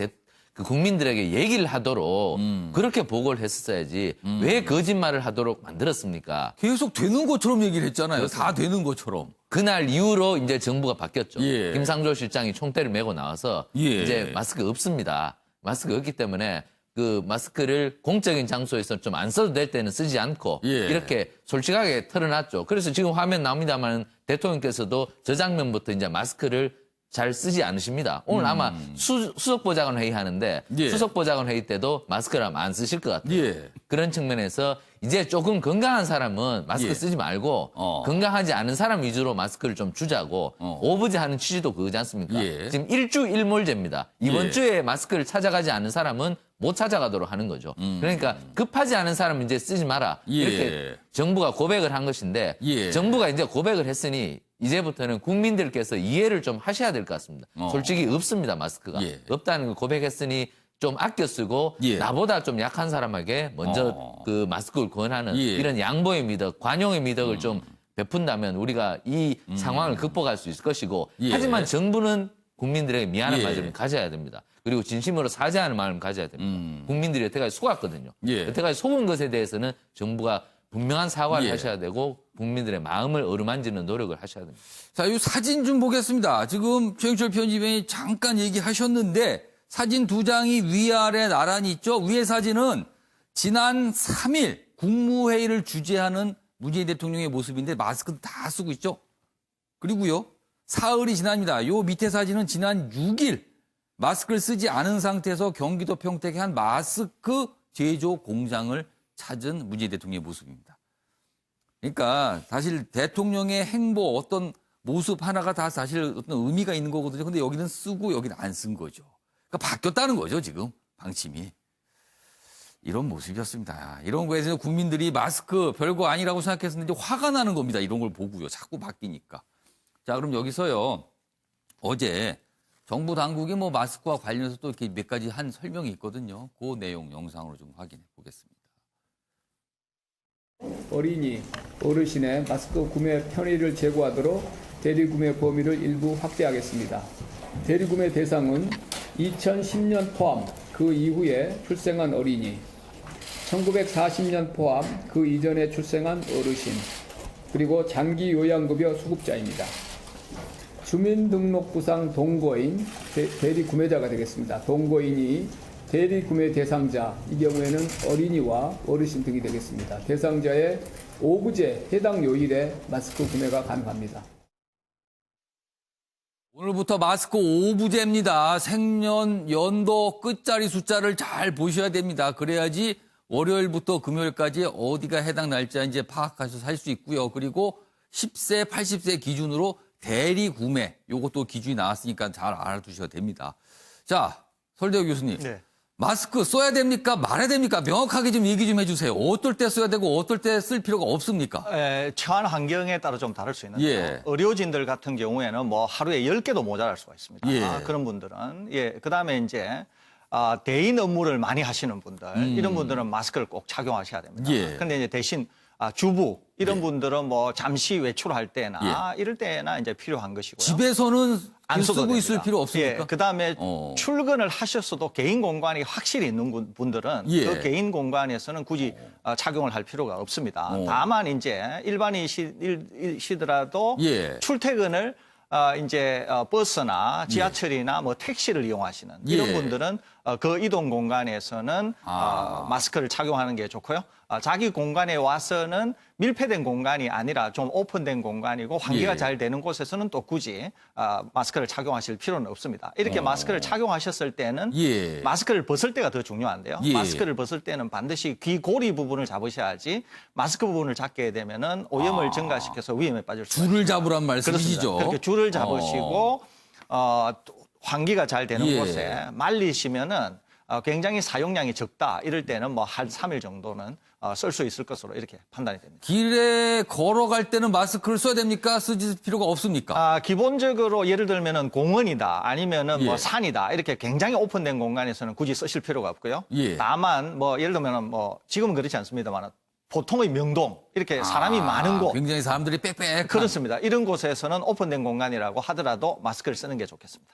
그 국민들에게 얘기를 하도록 그렇게 보고를 했었어야지 왜 거짓말을 하도록 만들었습니까? 계속 되는 것처럼 얘기를 했잖아요. 다 되는 것처럼. 그날 이후로 이제 정부가 바뀌었죠. 예. 김상조 실장이 총대를 메고 나와서 예. 이제 마스크 없습니다. 마스크 없기 때문에 그 마스크를 공적인 장소에서 좀 안 써도 될 때는 쓰지 않고 예. 이렇게 솔직하게 털어놨죠. 그래서 지금 화면 나옵니다만 대통령께서도 저 장면부터 이제 마스크를 잘 쓰지 않으십니다. 오늘 아마 수석보좌관 회의 하는데 예. 수석보좌관 회의 때도 마스크를 아마 안 쓰실 것 같아요. 예. 그런 측면에서 이제 조금 건강한 사람은 마스크 예. 쓰지 말고 건강하지 않은 사람 위주로 마스크를 좀 주자고 오브제하는 취지도 그거지 않습니까? 예. 지금 일주일몰제입니다. 이번 예. 주에 마스크를 찾아가지 않은 사람은 못 찾아가도록 하는 거죠. 그러니까 급하지 않은 사람은 이제 쓰지 마라. 예. 이렇게 정부가 고백을 한 것인데 예. 정부가 이제 고백을 했으니 이제부터는 국민들께서 이해를 좀 하셔야 될 것 같습니다. 솔직히 없습니다, 마스크가. 예. 없다는 걸 고백했으니 좀 아껴 쓰고 예. 나보다 좀 약한 사람에게 먼저 그 마스크를 권하는 예. 이런 양보의 미덕, 관용의 미덕을 좀 베푼다면 우리가 이 상황을 극복할 수 있을 것이고 예. 하지만 정부는 국민들에게 미안한 예. 마음을 가져야 됩니다. 그리고 진심으로 사죄하는 마음을 가져야 됩니다. 국민들이 여태까지 속았거든요. 예. 여태까지 속은 것에 대해서는 정부가 분명한 사과를 예. 하셔야 되고 국민들의 마음을 어루만지는 노력을 하셔야 됩니다. 자, 이 사진 좀 보겠습니다. 지금 최영철 편집위원이 잠깐 얘기하셨는데 사진 두 장이 위아래 나란히 있죠. 위의 사진은 지난 3일 국무회의를 주재하는 문재인 대통령의 모습인데 마스크 다 쓰고 있죠. 그리고요. 사흘이 지납니다. 요 밑에 사진은 지난 6일 마스크를 쓰지 않은 상태에서 경기도 평택의 한 마스크 제조 공장을 찾은 문재인 대통령의 모습입니다. 그러니까 사실 대통령의 행보 어떤 모습 하나가 다 사실 어떤 의미가 있는 거거든요. 근데 여기는 쓰고 여기는 안 쓴 거죠. 그러니까 바뀌었다는 거죠, 지금 방침이. 이런 모습이었습니다. 이런 거에 대해서 국민들이 마스크 별거 아니라고 생각했었는데 화가 나는 겁니다. 이런 걸 보고요. 자꾸 바뀌니까. 자, 그럼 여기서요. 어제 정부 당국이 뭐 마스크와 관련해서 또 이렇게 몇 가지 한 설명이 있거든요. 그 내용 영상으로 좀 확인해 보겠습니다. 어린이, 어르신의 마스크 구매 편의를 제고하도록 대리구매 범위를 일부 확대하겠습니다. 대리구매 대상은 2010년 포함 그 이후에 출생한 어린이, 1940년 포함 그 이전에 출생한 어르신, 그리고 장기 요양급여 수급자입니다. 주민등록부상 동거인 대리구매자가 되겠습니다. 동거인이 대리구매 대상자, 이 경우에는 어린이와 어르신 등이 되겠습니다. 대상자의 오부제 해당 요일에 마스크 구매가 가능합니다. 오늘부터 마스크 오부제입니다. 생년, 연도, 끝자리 숫자를 잘 보셔야 됩니다. 그래야지 월요일부터 금요일까지 어디가 해당 날짜인지 파악하셔서 살 수 있고요. 그리고 10세, 80세 기준으로 대리 구매, 요것도 기준이 나왔으니까 잘 알아두셔야 됩니다. 자, 설대호 교수님. 네. 마스크 써야 됩니까? 말아야 됩니까? 명확하게 좀 얘기 좀 해주세요. 어떨 때 써야 되고 어떨 때 쓸 필요가 없습니까? 처한 환경에 따라 좀 다를 수 있는데 예. 의료진들 같은 경우에는 뭐 하루에 10개도 모자랄 수가 있습니다. 예. 그런 분들은. 예. 그다음에 이제 대인 업무를 많이 하시는 분들, 이런 분들은 마스크를 꼭 착용하셔야 됩니다. 예. 근데 이제 대신 주부 이런 분들은 뭐 잠시 외출할 때나 이럴 때나 이제 필요한 것이고요. 집에서는 안 써도 쓰고 있을 됩니다. 필요 없습니까? 예, 그다음에 출근을 하셨어도 개인 공간이 확실히 있는 분들은 예. 그 개인 공간에서는 굳이 착용을 할 필요가 없습니다. 다만 이제 일반이시더라도 예. 출퇴근을 이제 버스나 지하철이나 뭐 택시를 이용하시는 이런 예. 분들은 그 이동 공간에서는 마스크를 착용하는 게 좋고요. 자기 공간에 와서는 밀폐된 공간이 아니라 좀 오픈된 공간이고 환기가 예. 잘 되는 곳에서는 또 굳이 마스크를 착용하실 필요는 없습니다. 이렇게 마스크를 착용하셨을 때는 예. 마스크를 벗을 때가 더 중요한데요. 예. 마스크를 벗을 때는 반드시 귀 고리 부분을 잡으셔야지 마스크 부분을 잡게 되면은 오염을 증가시켜서 위험에 빠질 수 있습니다. 줄을 잡으란 말씀이시죠? 그렇게 줄을 잡으시고 환기가 잘 되는 예. 곳에 말리시면은 굉장히 사용량이 적다. 이럴 때는 뭐 한 3일 정도는 쓸 수 있을 것으로 이렇게 판단이 됩니다. 길에 걸어갈 때는 마스크를 써야 됩니까? 쓰실 필요가 없습니까? 기본적으로 예를 들면은 공원이다 아니면은 뭐 예. 산이다 이렇게 굉장히 오픈된 공간에서는 굳이 쓰실 필요가 없고요. 예. 다만 뭐 예를 들면은 뭐 지금은 그렇지 않습니다만 보통의 명동 이렇게 사람이 많은 곳 굉장히 사람들이 빽빽한. 그렇습니다. 이런 곳에서는 오픈된 공간이라고 하더라도 마스크를 쓰는 게 좋겠습니다.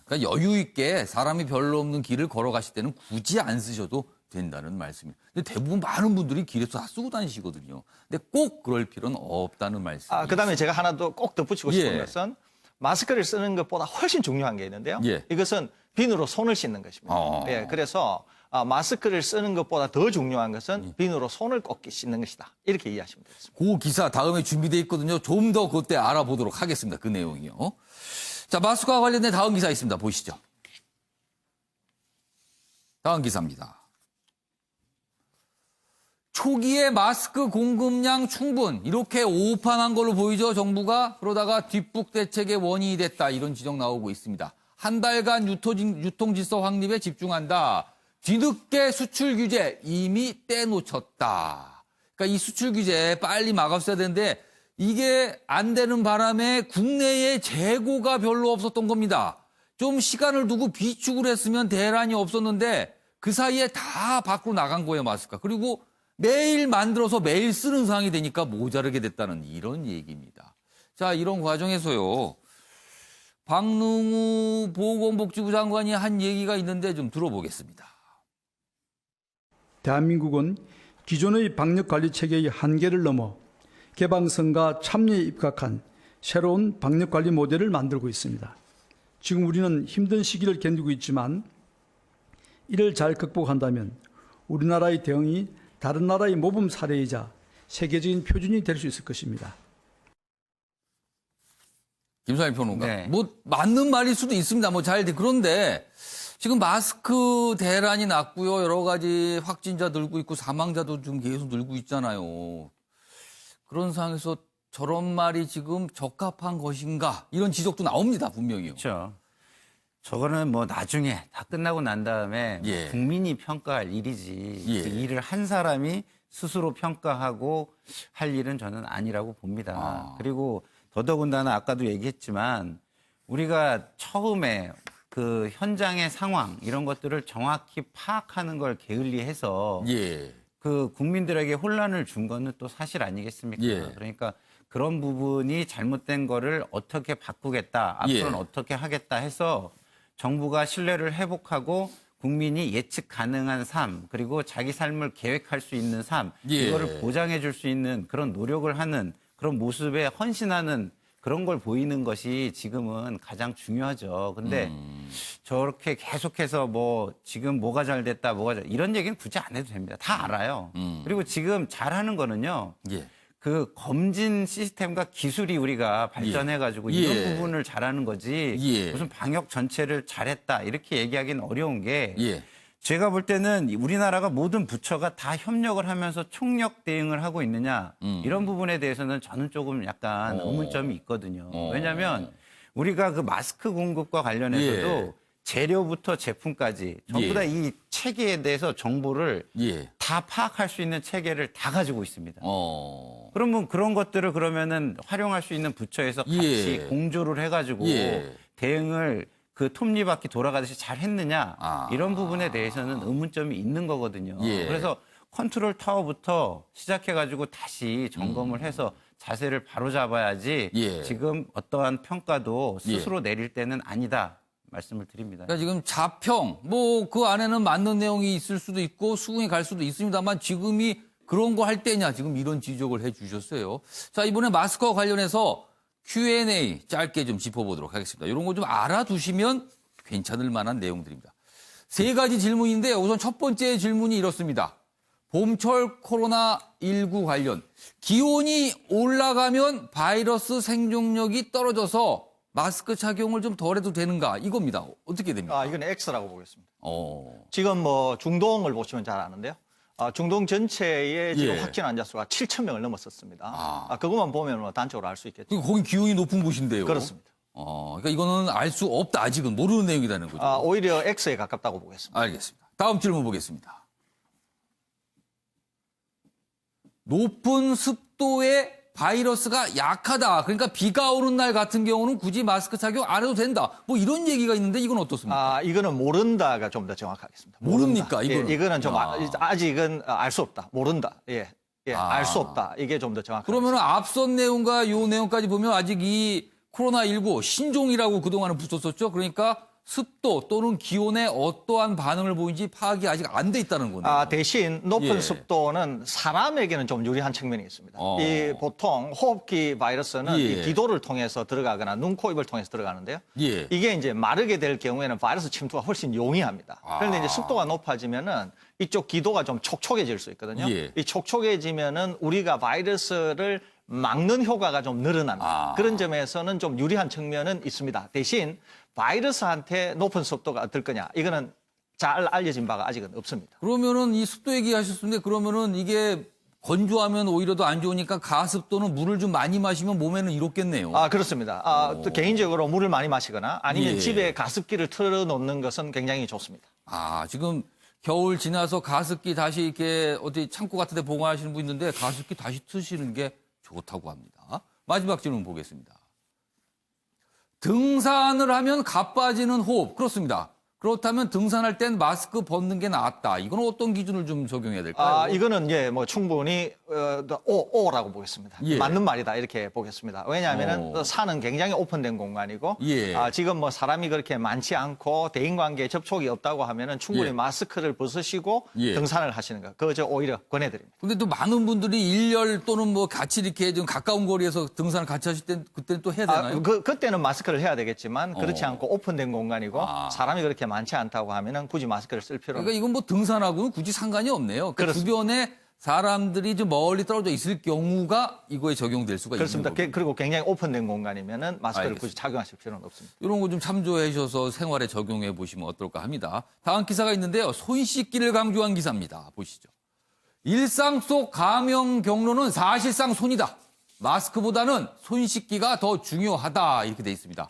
그러니까 여유 있게 사람이 별로 없는 길을 걸어가실 때는 굳이 안 쓰셔도 된다는 말씀이에요. 근데 대부분 많은 분들이 길에서 다 쓰고 다니시거든요. 근데 꼭 그럴 필요는 없다는 말씀이에요. 그다음에 제가 하나 더 꼭 덧붙이고 싶은 예. 것은 마스크를 쓰는 것보다 훨씬 중요한 게 있는데요. 예. 이것은 비누로 손을 씻는 것입니다. 예, 그래서 마스크를 쓰는 것보다 더 중요한 것은 비누로 손을 꼭 씻는 것이다. 이렇게 이해하시면 되겠습니다. 그 기사 다음에 준비되어 있거든요. 좀 더 그때 알아보도록 하겠습니다. 그 내용이요. 자, 마스크와 관련된 다음 기사 있습니다. 보시죠. 다음 기사입니다. 초기에 마스크 공급량 충분 이렇게 오판한 걸로 보이죠. 정부가 그러다가 뒷북 대책의 원인이 됐다. 이런 지적 나오고 있습니다. 한 달간 유통질서 확립에 집중한다. 뒤늦게 수출 규제 이미 떼놓쳤다. 그러니까 이 수출 규제 빨리 막았어야 되는데 이게 안 되는 바람에 국내에 재고가 별로 없었던 겁니다. 좀 시간을 두고 비축을 했으면 대란이 없었는데 그 사이에 다 밖으로 나간 거예요, 마스크가. 그리고 매일 만들어서 매일 쓰는 상황이 되니까 모자르게 됐다는 이런 얘기입니다. 자, 이런 과정에서요. 박능우 보건복지부 장관이 한 얘기가 있는데 좀 들어보겠습니다. 대한민국은 기존의 방역관리 체계의 한계를 넘어 개방성과 참여에 입각한 새로운 방역관리 모델을 만들고 있습니다. 지금 우리는 힘든 시기를 견디고 있지만 이를 잘 극복한다면 우리나라의 대응이 다른 나라의 모범 사례이자 세계적인 표준이 될 수 있을 것입니다. 김상일 평론가. 네. 뭐 맞는 말일 수도 있습니다. 뭐 잘 돼. 그런데 지금 마스크 대란이 났고요. 여러 가지 확진자 늘고 있고 사망자도 좀 계속 늘고 있잖아요. 그런 상황에서 저런 말이 지금 적합한 것인가? 이런 지적도 나옵니다. 분명히요. 그렇죠. 저거는 뭐 나중에 다 끝나고 난 다음에 예. 국민이 평가할 일이지 예. 그 일을 한 사람이 스스로 평가하고 할 일은 저는 아니라고 봅니다. 그리고 더더군다나 아까도 얘기했지만 우리가 처음에 그 현장의 상황 이런 것들을 정확히 파악하는 걸 게을리해서 예. 그 국민들에게 혼란을 준 거는 또 사실 아니겠습니까? 예. 그러니까 그런 부분이 잘못된 거를 어떻게 바꾸겠다, 앞으로는 예. 어떻게 하겠다 해서 정부가 신뢰를 회복하고 국민이 예측 가능한 삶, 그리고 자기 삶을 계획할 수 있는 삶, 예. 이거를 보장해 줄 수 있는 그런 노력을 하는 그런 모습에 헌신하는 그런 걸 보이는 것이 지금은 가장 중요하죠. 근데 저렇게 계속해서 뭐 지금 뭐가 잘 됐다, 이런 얘기는 굳이 안 해도 됩니다. 다 알아요. 그리고 지금 잘하는 거는요. 예. 그 검진 시스템과 기술이 우리가 발전해가지고 예. 이런 부분을 잘하는 거지 예. 무슨 방역 전체를 잘했다 이렇게 얘기하기는 어려운 게 예. 제가 볼 때는 우리나라가 모든 부처가 다 협력을 하면서 총력 대응을 하고 있느냐 이런 부분에 대해서는 저는 조금 약간 의문점이 있거든요. 왜냐하면 우리가 그 마스크 공급과 관련해서도 예. 재료부터 제품까지 전부 예. 다 이 체계에 대해서 정보를 예. 다 파악할 수 있는 체계를 다 가지고 있습니다. 어. 그러면 그런 것들을 그러면은 활용할 수 있는 부처에서 같이 예. 공조를 해가지고 예. 대응을 그 톱니바퀴 돌아가듯이 잘 했느냐 이런 부분에 아. 대해서는 의문점이 있는 거거든요. 예. 그래서 컨트롤 타워부터 시작해가지고 다시 점검을 해서 자세를 바로잡아야지 예. 지금 어떠한 평가도 스스로 내릴 때는 아니다. 말씀을 드립니다. 그러니까 지금 자평, 뭐 그 안에는 맞는 내용이 있을 수도 있고 수긍이 갈 수도 있습니다만 지금이 그런 거 할 때냐 지금 이런 지적을 해 주셨어요. 자, 이번에 마스크와 관련해서 Q&A 짧게 좀 짚어보도록 하겠습니다. 이런 거 좀 알아두시면 괜찮을 만한 내용들입니다. 세 가지 질문인데 우선 첫 번째 질문이 이렇습니다. 봄철 코로나19 관련 기온이 올라가면 바이러스 생존력이 떨어져서 마스크 착용을 좀 덜해도 되는가 이겁니다. 어떻게 됩니까? 이건 X라고 보겠습니다. 지금 뭐 중동을 보시면 잘 아는데요. 중동 전체의 지금 예. 확진 환자 수가 7,000명을 넘었었습니다. 그것만 보면 뭐 단적으로 알 수 있겠죠. 거기 기온이 높은 곳인데요. 그렇습니다. 그러니까 이거는 알 수 없다. 아직은 모르는 내용이라는 거죠. 오히려 X에 가깝다고 보겠습니다. 알겠습니다. 다음 질문 보겠습니다. 높은 습도에 바이러스가 약하다. 그러니까 비가 오는 날 같은 경우는 굳이 마스크 착용 안 해도 된다. 뭐 이런 얘기가 있는데 이건 어떻습니까? 이거는 모른다가 좀 더 정확하겠습니다. 모릅니까, 이거는? 예, 이거는 좀 아직은 알 수 없다. 모른다. 예, 알 수 없다. 이게 좀 더 정확하다. 그러면 앞선 내용과 요 내용까지 보면 아직 이 코로나19 신종이라고 그동안은 붙었었죠. 그러니까 습도 또는 기온에 어떠한 반응을 보이는지 파악이 아직 안 돼 있다는 거네요. 대신 높은 예. 습도는 사람에게는 좀 유리한 측면이 있습니다. 이 보통 호흡기 바이러스는 예. 이 기도를 통해서 들어가거나 눈, 코, 입을 통해서 들어가는데요. 예. 이게 이제 마르게 될 경우에는 바이러스 침투가 훨씬 용이합니다. 그런데 이제 습도가 높아지면은 이쪽 기도가 좀 촉촉해질 수 있거든요. 예. 이 촉촉해지면은 우리가 바이러스를 막는 효과가 좀 늘어납니다. 그런 점에서는 좀 유리한 측면은 있습니다. 대신 바이러스한테 높은 습도가 어떨 거냐, 이거는 잘 알려진 바가 아직은 없습니다. 그러면은 이 습도 얘기하셨는데 그러면은 이게 건조하면 오히려 더 안 좋으니까 가습도는 물을 좀 많이 마시면 몸에는 이롭겠네요. 그렇습니다. 또 개인적으로 물을 많이 마시거나 아니면 예. 집에 가습기를 틀어놓는 것은 굉장히 좋습니다. 지금 겨울 지나서 가습기 다시 이렇게 어디 창고 같은 데 보관하시는 분 있는데 가습기 다시 트시는 게 좋다고 합니다. 마지막 질문 보겠습니다. 등산을 하면 가빠지는 호흡. 그렇습니다. 그렇다면 등산할 땐 마스크 벗는 게 낫다. 이건 어떤 기준을 좀 적용해야 될까요? 이거는 뭐 충분히 O라고 보겠습니다. 예. 맞는 말이다 이렇게 보겠습니다. 왜냐하면은 산은 굉장히 오픈된 공간이고 예. 지금 뭐 사람이 그렇게 많지 않고 대인관계에 접촉이 없다고 하면은 충분히 예. 마스크를 벗으시고 예. 등산을 하시는 거, 그거 저 오히려 권해드립니다. 근데 또 많은 분들이 일렬 또는 뭐 같이 이렇게 좀 가까운 거리에서 등산을 같이 하실 땐 그때는 또 해야 되나요? 그때는 마스크를 해야 되겠지만 그렇지 않고 오픈된 공간이고 사람이 그렇게 많지 않다고 하면은 굳이 마스크를 쓸 필요는 그러니까 이건 뭐 등산하고는 굳이 상관이 없네요. 그러니까 주변에 사람들이 좀 멀리 떨어져 있을 경우가 이거에 적용될 수가 그렇습니다. 있는 거고. 그리고 굉장히 오픈된 공간이면은 마스크를 알겠습니다. 굳이 착용하실 필요는 없습니다. 이런 거 좀 참조해 주셔서 생활에 적용해 보시면 어떨까 합니다. 다음 기사가 있는데요. 손 씻기를 강조한 기사입니다. 보시죠. 일상 속 감염 경로는 사실상 손이다. 마스크보다는 손 씻기가 더 중요하다. 이렇게 돼 있습니다.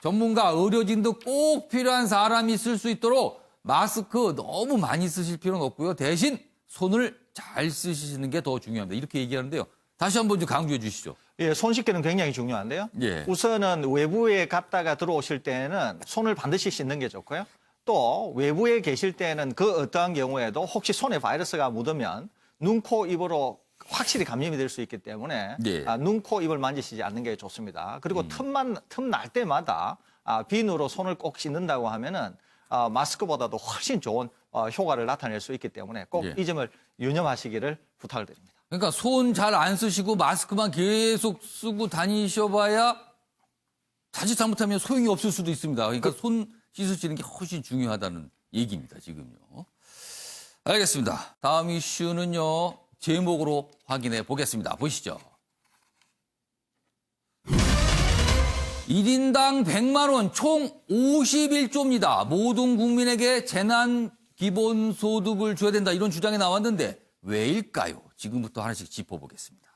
전문가, 의료진 등 꼭 필요한 사람이 쓸 수 있도록 마스크 너무 많이 쓰실 필요는 없고요. 대신 손을 잘 쓰시는 게 더 중요합니다. 이렇게 얘기하는데요. 다시 한번 좀 강조해 주시죠. 예, 손 씻기는 굉장히 중요한데요. 예. 우선은 외부에 갔다가 들어오실 때는 손을 반드시 씻는 게 좋고요. 또 외부에 계실 때는 그 어떠한 경우에도 혹시 손에 바이러스가 묻으면 눈, 코, 입으로 확실히 감염이 될 수 있기 때문에 예. 눈, 코, 입을 만지시지 않는 게 좋습니다. 그리고 틈 날 때마다 비누로 손을 꼭 씻는다고 하면은 마스크보다도 훨씬 좋은 효과를 나타낼 수 있기 때문에 꼭 이 점을 유념하시기를 부탁을 드립니다. 그러니까 손 잘 안 쓰시고 마스크만 계속 쓰고 다니셔봐야 자칫 잘못하면 소용이 없을 수도 있습니다. 그러니까 손 씻으시는 게 훨씬 중요하다는 얘기입니다. 지금요. 알겠습니다. 다음 이슈는요. 제목으로 확인해 보겠습니다. 보시죠. 1인당 100만 원 총 51조입니다. 모든 국민에게 재난 기본소득을 줘야 된다. 이런 주장이 나왔는데 왜일까요? 지금부터 하나씩 짚어보겠습니다.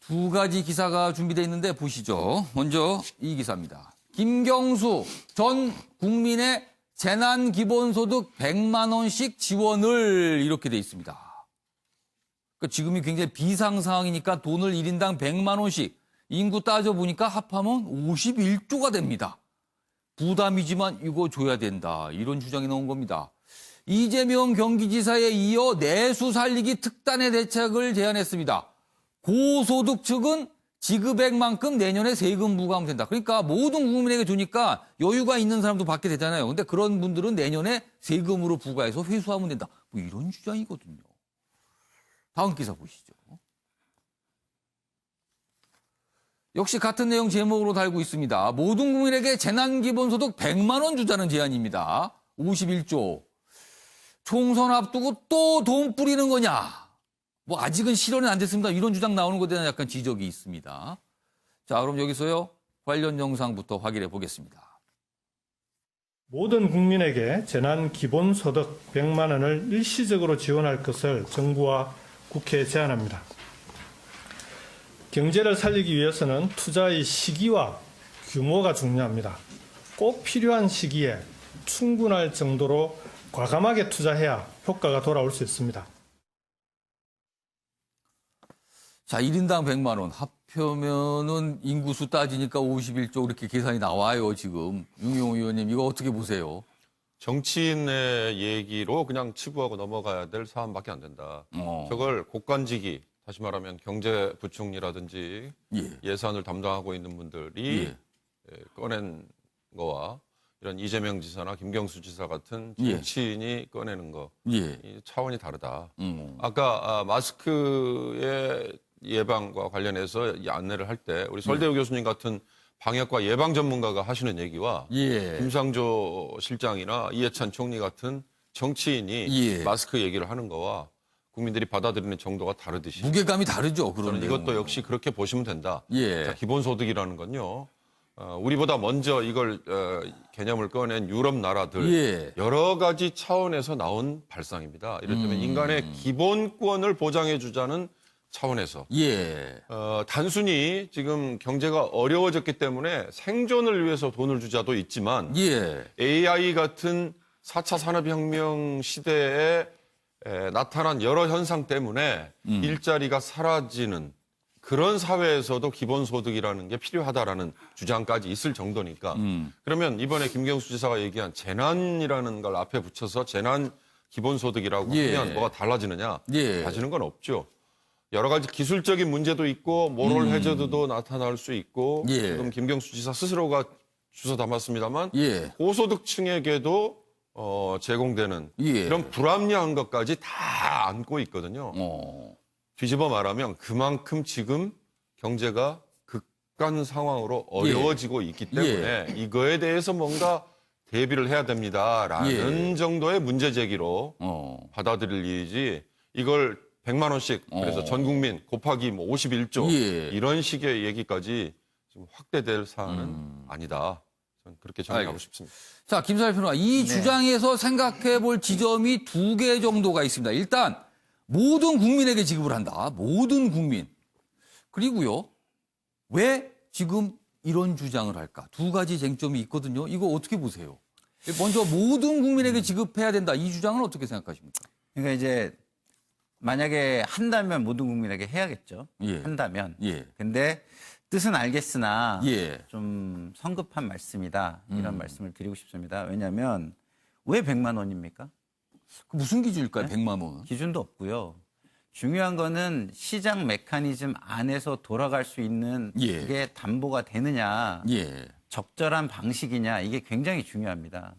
두 가지 기사가 준비되어 있는데 보시죠. 먼저 이 기사입니다. 김경수 전 국민의 재난 기본소득 100만 원씩 지원을 이렇게 돼 있습니다. 그러니까 지금이 굉장히 비상 상황이니까 돈을 1인당 100만 원씩 인구 따져보니까 합하면 51조가 됩니다. 부담이지만 이거 줘야 된다. 이런 주장이 나온 겁니다. 이재명 경기지사에 이어 내수 살리기 특단의 대책을 제안했습니다. 고소득 측은 지급액만큼 내년에 세금 부과하면 된다. 그러니까 모든 국민에게 주니까 여유가 있는 사람도 받게 되잖아요. 근데 그런 분들은 내년에 세금으로 부과해서 회수하면 된다. 뭐 이런 주장이거든요. 다음 기사 보시죠. 역시 같은 내용 제목으로 달고 있습니다. 모든 국민에게 재난기본소득 100만 원 주자는 제안입니다. 51조. 총선 앞두고 또 돈 뿌리는 거냐? 뭐 아직은 실현은 안 됐습니다. 이런 주장 나오는 것에 대한 약간 지적이 있습니다. 자, 그럼 여기서요. 관련 영상부터 확인해 보겠습니다. 모든 국민에게 재난 기본소득 100만 원을 일시적으로 지원할 것을 정부와 국회에 제안합니다. 경제를 살리기 위해서는 투자의 시기와 규모가 중요합니다. 꼭 필요한 시기에 충분할 정도로 과감하게 투자해야 효과가 돌아올 수 있습니다. 자, 1인당 100만 원. 합하면은 인구수 따지니까 51조 이렇게 계산이 나와요, 지금. 윤용호 의원님, 이거 어떻게 보세요? 정치인의 얘기로 그냥 치부하고 넘어가야 될 사안밖에 안 된다. 저걸 국간직이, 다시 말하면 경제부총리라든지 예산을 담당하고 있는 분들이 꺼낸 거와 이런 이재명 지사나 김경수 지사 같은 정치인이 꺼내는 거, 이 차원이 다르다. 아까 마스크의 예방과 관련해서 이 안내를 할 때 우리 설대우 교수님 같은 방역과 예방 전문가가 하시는 얘기와 김상조 실장이나 이해찬 총리 같은 정치인이 마스크 얘기를 하는 거와 국민들이 받아들이는 정도가 다르듯이 무게감이 다르죠. 그런 이것도 역시 그렇게 보시면 된다. 자, 기본소득이라는 건요. 우리보다 먼저 이걸 개념을 꺼낸 유럽 나라들 여러 가지 차원에서 나온 발상입니다. 이를테면 인간의 기본권을 보장해 주자는 차원에서 단순히 지금 경제가 어려워졌기 때문에 생존을 위해서 돈을 주자도 있지만 AI 같은 4차 산업혁명 시대에 나타난 여러 현상 때문에 일자리가 사라지는 그런 사회에서도 기본소득이라는 게 필요하다라는 주장까지 있을 정도니까 그러면 이번에 김경수 지사가 얘기한 재난이라는 걸 앞에 붙여서 재난 기본소득이라고 하면 뭐가 달라지느냐? 달라지는 건 없죠. 여러 가지 기술적인 문제도 있고 모럴 해저드도 나타날 수 있고 지금 김경수 지사 스스로가 주워 담았습니다만 고소득층에게도 제공되는 이런 불합리한 것까지 다 안고 있거든요. 뒤집어 말하면 그만큼 지금 경제가 극간 상황으로 어려워지고 있기 때문에 이거에 대해서 뭔가 대비를 해야 됩니다라는 정도의 문제 제기로 받아들일 일이지 이걸 100만 원씩 그래서 전 국민 곱하기 뭐 51조 이런 식의 얘기까지 지금 확대될 사안은 아니다. 저는 그렇게 정리하고 싶습니다. 자, 김사일 평론가, 이 주장에서 생각해 볼 지점이 2개 정도가 있습니다. 일단 모든 국민에게 지급을 한다. 모든 국민. 그리고요. 왜 지금 이런 주장을 할까? 2가지 쟁점이 있거든요. 이거 어떻게 보세요? 먼저 모든 국민에게 지급해야 된다. 이 주장은 어떻게 생각하십니까? 그러니까 이제 만약에 한다면 모든 국민에게 해야겠죠. 한다면. 근데 뜻은 알겠으나 좀 성급한 말씀이다. 이런 말씀을 드리고 싶습니다. 왜냐하면 왜 100만 원입니까? 무슨 기준일까요? 100만 원은? 기준도 없고요. 중요한 거는 시장 메커니즘 안에서 돌아갈 수 있는 그게 담보가 되느냐. 적절한 방식이냐. 이게 굉장히 중요합니다.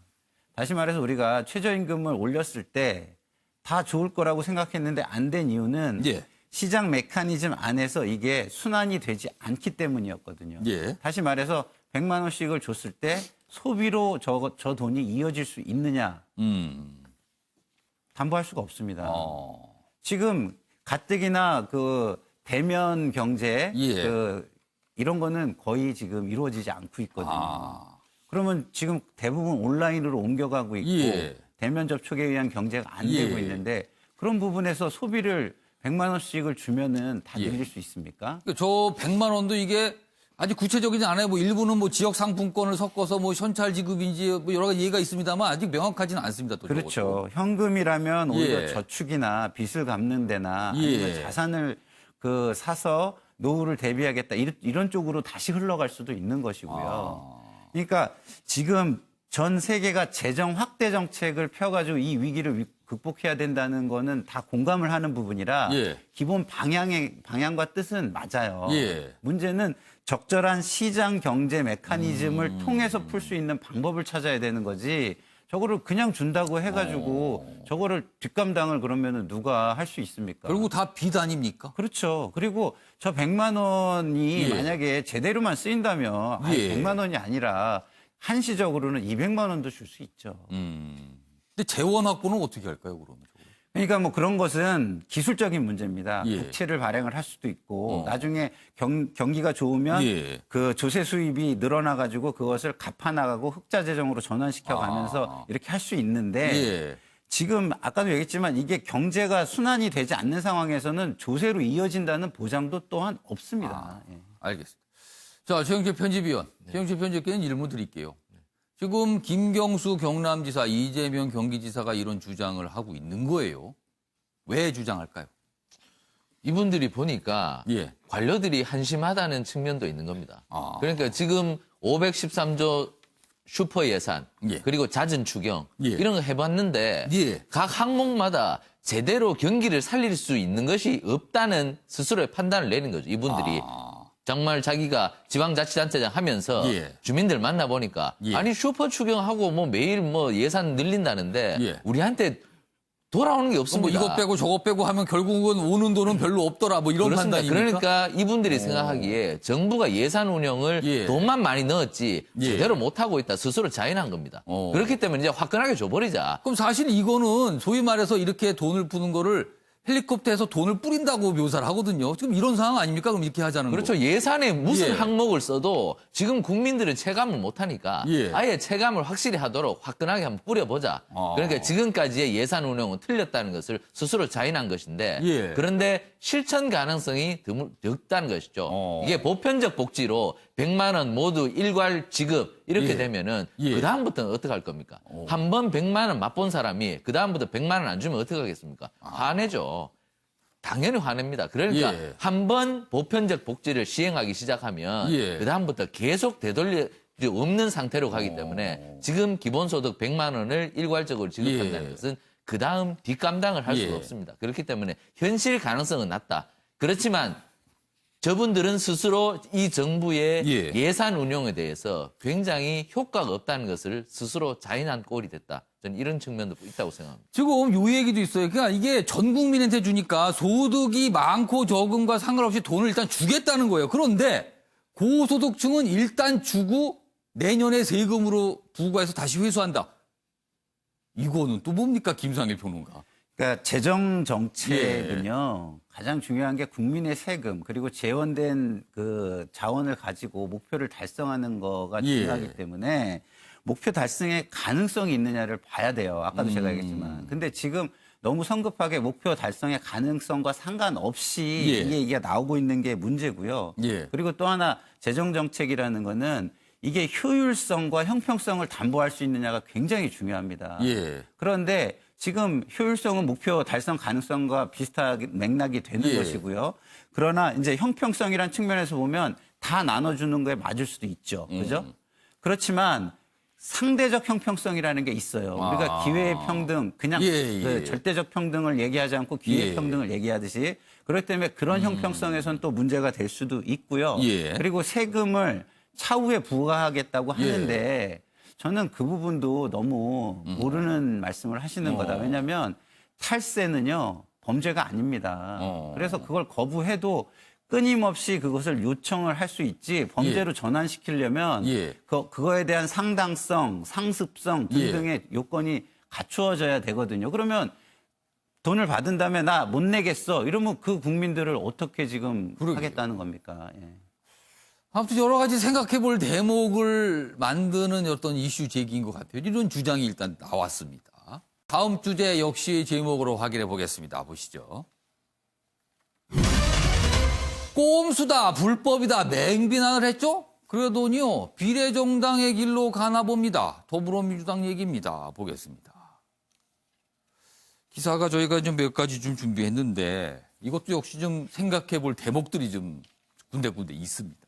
다시 말해서 우리가 최저임금을 올렸을 때 다 좋을 거라고 생각했는데 안 된 이유는 시장 메커니즘 안에서 이게 순환이 되지 않기 때문이었거든요. 다시 말해서 100만 원씩을 줬을 때 소비로 저 돈이 이어질 수 있느냐. 담보할 수가 없습니다. 지금 가뜩이나 그 대면 경제 이런 거는 거의 지금 이루어지지 않고 있거든요. 그러면 지금 대부분 온라인으로 옮겨가고 있고 대면 접촉에 의한 경제가 안 되고 있는데 그런 부분에서 소비를 100만 원씩을 주면은 다 늘릴 수 있습니까? 저 100만 원도 이게 아직 구체적이지 않아요. 뭐 일부는 뭐 지역 상품권을 섞어서 뭐 현찰 지급인지 뭐 여러 가지 예가 있습니다만 아직 명확하지는 않습니다. 또 그렇죠. 저것도. 현금이라면 오히려 저축이나 빚을 갚는 데나 아니면 자산을 사서 노후를 대비하겠다 이런 쪽으로 다시 흘러갈 수도 있는 것이고요. 그러니까 지금 전 세계가 재정 확대 정책을 펴가지고 이 위기를 극복해야 된다는 거는 다 공감을 하는 부분이라 기본 방향과 뜻은 맞아요. 문제는 적절한 시장 경제 메커니즘을 통해서 풀 수 있는 방법을 찾아야 되는 거지. 저거를 그냥 준다고 해가지고 저거를 뒷감당을 그러면은 누가 할 수 있습니까? 결국 다 빚 아닙니까? 그렇죠. 그리고 저 100만 원이 만약에 제대로만 쓰인다면 100만 원이 아니라 한시적으로는 200만 원도 줄 수 있죠. 근데 재원 확보는 어떻게 할까요, 그러면? 그러니까 뭐 그런 것은 기술적인 문제입니다. 예. 국채를 발행을 할 수도 있고 나중에 경기가 좋으면 예. 그 조세 수입이 늘어나 가지고 그것을 갚아 나가고 흑자 재정으로 전환시켜 가면서 이렇게 할 수 있는데 예. 지금 아까도 얘기했지만 이게 경제가 순환이 되지 않는 상황에서는 조세로 이어진다는 보장도 또한 없습니다. 예. 알겠습니다. 자, 최영철 편집위원. 최영철 편집위원께는 질문 드릴게요. 지금 김경수 경남지사, 이재명 경기지사가 이런 주장을 하고 있는 거예요. 왜 주장할까요? 이분들이 보니까 예. 관료들이 한심하다는 측면도 있는 겁니다. 그러니까 지금 513조 슈퍼 예산 예. 그리고 잦은 추경 예. 이런 거 해봤는데 예. 각 항목마다 제대로 경기를 살릴 수 있는 것이 없다는 스스로의 판단을 내린 거죠. 이분들이 정말 자기가 지방자치단체장 하면서 예. 주민들 만나보니까 예. 아니 슈퍼 추경하고 뭐 매일 뭐 예산 늘린다는데 예. 우리한테 돌아오는 게 뭐 없습니다. 이것 빼고 저것 빼고 하면 결국은 오는 돈은 별로 없더라. 뭐 이런 그렇습니다. 판단입니까? 그러니까 이분들이 생각하기에 정부가 예산 운영을 예. 돈만 많이 넣었지 예. 제대로 못하고 있다. 스스로 자인한 겁니다. 그렇기 때문에 이제 화끈하게 줘버리자. 그럼 사실 이거는 소위 말해서 이렇게 돈을 푸는 거를 헬리콥터에서 돈을 뿌린다고 묘사를 하거든요. 지금 이런 상황 아닙니까? 그럼 이렇게 하자는 거. 그렇죠. 예산에 무슨 예. 항목을 써도 지금 국민들은 체감을 못하니까 예. 아예 체감을 확실히 하도록 화끈하게 한번 뿌려보자. 그러니까 지금까지의 예산 운영은 틀렸다는 것을 스스로 자인한 것인데 예. 그런데 실천 가능성이 적다는 것이죠. 이게 보편적 복지로 100만 원 모두 일괄 지급 이렇게 예. 되면은 예. 그다음부터는 어떻게 할 겁니까? 한 번 100만 원 맛본 사람이 그다음부터 100만 원 안 주면 어떻게 하겠습니까? 화내죠. 당연히 화냅니다. 그러니까 예. 한 번 보편적 복지를 시행하기 시작하면 예. 그다음부터 계속 되돌려 없는 상태로 가기 때문에 지금 기본소득 100만 원을 일괄적으로 지급한다는 예. 것은 그다음 뒷감당을 할 수가 예. 없습니다. 그렇기 때문에 현실 가능성은 낮다. 그렇지만 저분들은 스스로 이 정부의 예. 예산 운용에 대해서 굉장히 효과가 없다는 것을 스스로 자인한 꼴이 됐다. 저는 이런 측면도 있다고 생각합니다. 지금 요 얘기도 있어요. 그러니까 이게 전 국민한테 주니까 소득이 많고 적음과 상관없이 돈을 일단 주겠다는 거예요. 그런데 고소득층은 일단 주고 내년에 세금으로 부과해서 다시 회수한다. 이거는 또 뭡니까, 김상일 평론가? 그러니까 재정 정책은요 가장 중요한 게 국민의 세금 그리고 재원된 그 자원을 가지고 목표를 달성하는 거가 예. 중요하기 때문에 목표 달성의 가능성이 있느냐를 봐야 돼요. 아까도 제가 얘기했지만. 근데 지금 너무 성급하게 목표 달성의 가능성과 상관없이 예. 이게 얘기가 나오고 있는 게 문제고요. 예. 그리고 또 하나 재정 정책이라는 거는 이게 효율성과 형평성을 담보할 수 있느냐가 굉장히 중요합니다. 예. 그런데 지금 효율성은 목표 달성 가능성과 비슷하게 맥락이 되는 예. 것이고요. 그러나 이제 형평성이란 측면에서 보면 다 나눠주는 거에 맞을 수도 있죠. 그죠? 그렇지만 상대적 형평성이라는 게 있어요. 우리가 기회의 평등, 그냥 예, 그 예. 절대적 평등을 얘기하지 않고 기회의 예. 평등을 얘기하듯이 그렇기 때문에 그런 형평성에선 또 문제가 될 수도 있고요. 예. 그리고 세금을 차후에 부과하겠다고 하는데 저는 그 부분도 너무 모르는 말씀을 하시는 거다. 왜냐하면 탈세는요 범죄가 아닙니다. 그래서 그걸 거부해도 끊임없이 그것을 요청을 할 수 있지 범죄로 전환시키려면 예. 그거에 대한 상당성, 상습성 등등의 요건이 갖추어져야 되거든요. 그러면 돈을 받은 다음에 나 못 내겠어 이러면 그 국민들을 어떻게 지금 그러게요. 하겠다는 겁니까? 예. 아무튼 여러 가지 생각해 볼 대목을 만드는 어떤 이슈 제기인 것 같아요. 이런 주장이 일단 나왔습니다. 다음 주제 역시 제목으로 확인해 보겠습니다. 보시죠. 꼼수다, 불법이다, 맹비난을 했죠? 그러더니요, 비례정당의 길로 가나 봅니다. 더불어민주당 얘기입니다. 보겠습니다. 기사가 저희가 좀 몇 가지 좀 준비했는데 이것도 역시 좀 생각해 볼 대목들이 좀 군데군데 있습니다.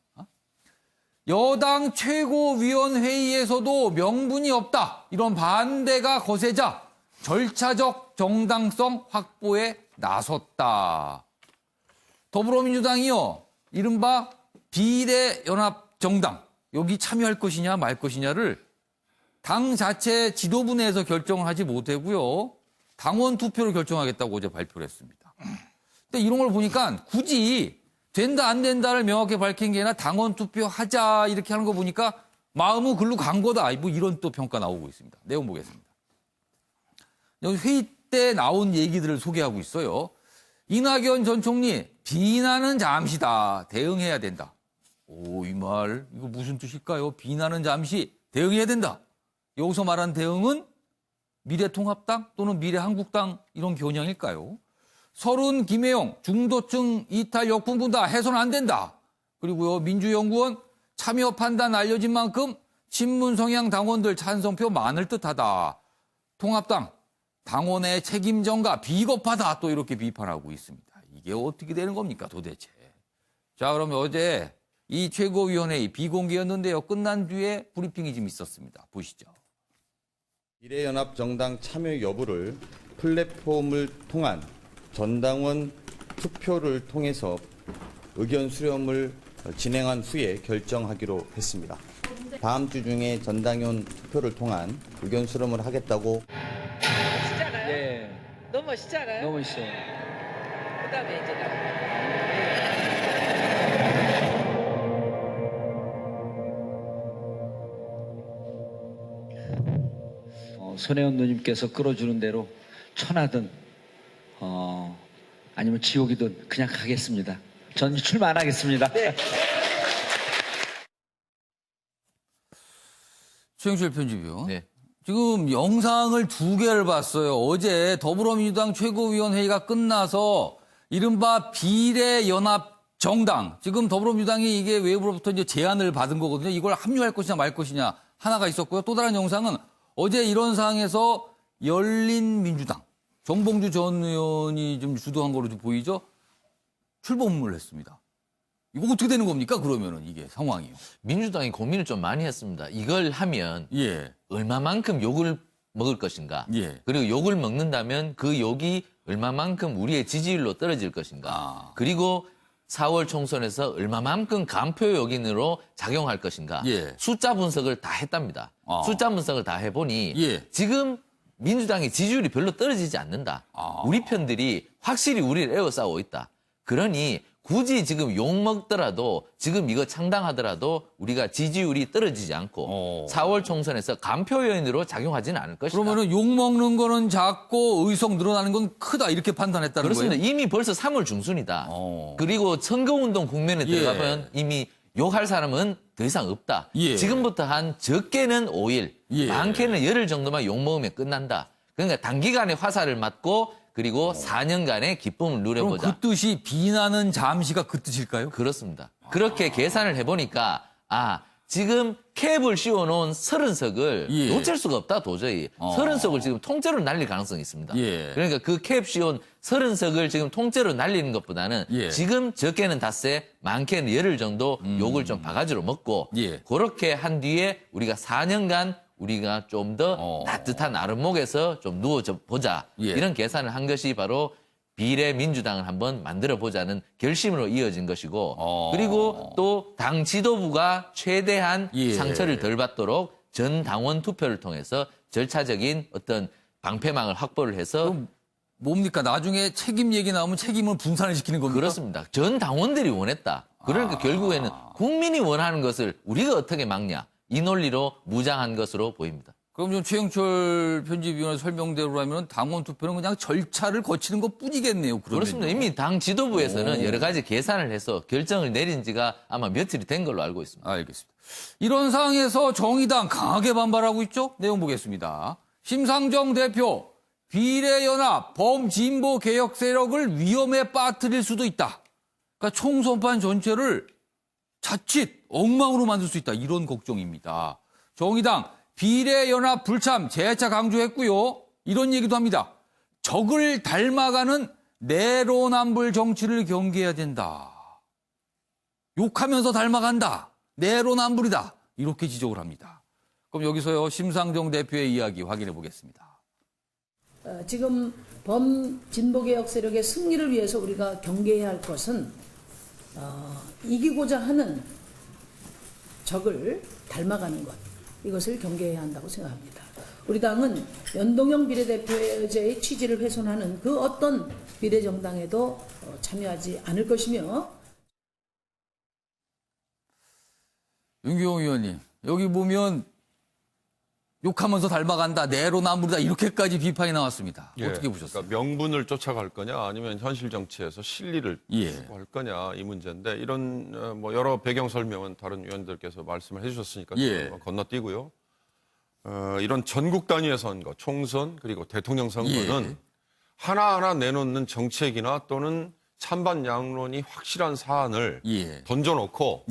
여당 최고위원회의에서도 명분이 없다. 이런 반대가 거세자 절차적 정당성 확보에 나섰다. 더불어민주당이요. 이른바 비례연합정당 여기 참여할 것이냐 말 것이냐를 당 자체 지도부 내에서 결정을 하지 못하고요. 당원 투표로 결정하겠다고 어제 발표를 했습니다. 근데 이런 걸 보니까 굳이 된다 안 된다를 명확히 밝힌 게 아니라 당원 투표 하자 이렇게 하는 거 보니까 마음은 글로 간 거다. 뭐 이런 또 평가 나오고 있습니다. 내용 보겠습니다. 여기 회의 때 나온 얘기들을 소개하고 있어요. 이낙연 전 총리, 비난은 잠시다. 대응해야 된다. 오, 이 말, 이거 무슨 뜻일까요? 비난은 잠시, 대응해야 된다. 여기서 말한 대응은 미래통합당 또는 미래한국당 이런 겨냥일까요? 서른 김혜영, 중도층 이탈 역풍분다, 해서는 안 된다. 그리고요, 민주연구원, 참여 판단 알려진 만큼 친문 성향 당원들 찬성표 많을 듯하다. 통합당, 당원의 책임 전가 비겁하다. 또 이렇게 비판하고 있습니다. 이게 어떻게 되는 겁니까, 도대체? 자, 그러면 어제 이 최고위원회의 비공개였는데요. 끝난 뒤에 브리핑이 좀 있었습니다. 보시죠. 미래연합정당 참여 여부를 플랫폼을 통한 전당원 투표를 통해서 의견 수렴을 진행한 후에 결정하기로 했습니다. 다음 주 중에 전당원 투표를 통한 의견 수렴을 하겠다고. 멋있잖아요. 네. 너무 멋있잖아요. 너무 멋있어요. 그다음에 이제 손혜원 누님께서 끌어주는 대로 천하든 아니면 지옥이든 그냥 가겠습니다. 전 출마 안 하겠습니다. 네. 최영실 편집위원. 네. 지금 영상을 2개를 봤어요. 어제 더불어민주당 최고위원회의가 끝나서 이른바 비례연합정당. 지금 더불어민주당이 이게 외부로부터 이제 제안을 받은 거거든요. 이걸 합류할 것이냐 말 것이냐 하나가 있었고요. 또 다른 영상은 어제 이런 상황에서 열린민주당. 정봉주 전 의원이 좀 주도한 거로 좀 보이죠? 출범을 했습니다. 이거 어떻게 되는 겁니까? 그러면은 이게 상황이요. 민주당이 고민을 좀 많이 했습니다. 이걸 하면 얼마만큼 욕을 먹을 것인가. 그리고 욕을 먹는다면 그 욕이 얼마만큼 우리의 지지율로 떨어질 것인가. 그리고 4월 총선에서 얼마만큼 간표 요인으로 작용할 것인가. 숫자 분석을 다 했답니다. 숫자 분석을 다 해보니 지금 민주당의 지지율이 별로 떨어지지 않는다. 우리 편들이 확실히 우리를 에워싸고 있다. 그러니 굳이 지금 욕 먹더라도 지금 이거 창당하더라도 우리가 지지율이 떨어지지 않고 4월 총선에서 간표 요인으로 작용하지는 않을 것이다. 그러면은 욕 먹는 거는 작고 의석 늘어나는 건 크다 이렇게 판단했다는 그렇습니다. 거예요? 이미 벌써 3월 중순이다. 그리고 선거운동 국면에 들어가면 이미 욕할 사람은 더 이상 없다. 지금부터 한 적게는 5일, 많게는 열흘 정도만 욕 먹으면 끝난다. 그러니까 단기간에 화살을 맞고 그리고 4년간의 기쁨을 누려보자. 그럼 그 뜻이 비난은 잠시가 그 뜻일까요? 그렇습니다. 그렇게 계산을 해보니까 지금 캡을 씌워놓은 30석을 놓칠 수가 없다 도저히. 30석을 지금 통째로 날릴 가능성이 있습니다. 그러니까 그 캡 씌운 30석을 지금 통째로 날리는 것보다는 지금 적게는 닷새, 많게는 열흘 정도 욕을 좀 바가지로 먹고 그렇게 한 뒤에 우리가 4년간 우리가 좀 더 따뜻한 아랫목에서 좀 누워보자. 이런 계산을 한 것이 바로 비례민주당을 한번 만들어보자는 결심으로 이어진 것이고 그리고 또 당 지도부가 최대한 상처를 덜 받도록 전 당원 투표를 통해서 절차적인 어떤 방패망을 확보를 해서 뭡니까? 나중에 책임 얘기 나오면 책임을 분산을 시키는 겁니까? 그렇습니다. 전 당원들이 원했다. 그러니까 결국에는 국민이 원하는 것을 우리가 어떻게 막냐. 이 논리로 무장한 것으로 보입니다. 그럼 좀 최영철 편집위원의 설명대로라면 당원 투표는 그냥 절차를 거치는 것뿐이겠네요. 그렇습니다. 이미 당 지도부에서는 여러 가지 계산을 해서 결정을 내린 지가 아마 며칠이 된 걸로 알고 있습니다. 알겠습니다. 이런 상황에서 정의당 강하게 반발하고 있죠? 내용 보겠습니다. 심상정 대표, 비례연합, 범진보 개혁 세력을 위험에 빠뜨릴 수도 있다. 그러니까 총선판 전체를 자칫 엉망으로 만들 수 있다. 이런 걱정입니다. 정의당 비례연합 불참 재차 강조했고요. 이런 얘기도 합니다. 적을 닮아가는 내로남불 정치를 경계해야 된다. 욕하면서 닮아간다. 내로남불이다. 이렇게 지적을 합니다. 그럼 여기서요. 심상정 대표의 이야기 확인해 보겠습니다. 지금 범진보개혁 세력의 승리를 위해서 우리가 경계해야 할 것은 이기고자 하는 적을 닮아가는 것, 이것을 경계해야 한다고 생각합니다. 우리 당은 연동형 비례대표제의 취지를 훼손하는 그 어떤 비례정당에도 참여하지 않을 것이며. 윤기홍 의원님, 여기 보면 욕하면서 닮아간다, 내로남불이다 이렇게까지 비판이 나왔습니다. 예, 어떻게 보셨어요? 그러니까 명분을 쫓아갈 거냐 아니면 현실 정치에서 실리를 추구할 거냐 이 문제인데 이런 뭐 여러 배경 설명은 다른 위원들께서 말씀을 해주셨으니까 건너뛰고요. 이런 전국 단위의 선거, 총선 그리고 대통령 선거는 하나하나 내놓는 정책이나 또는 찬반 양론이 확실한 사안을 던져놓고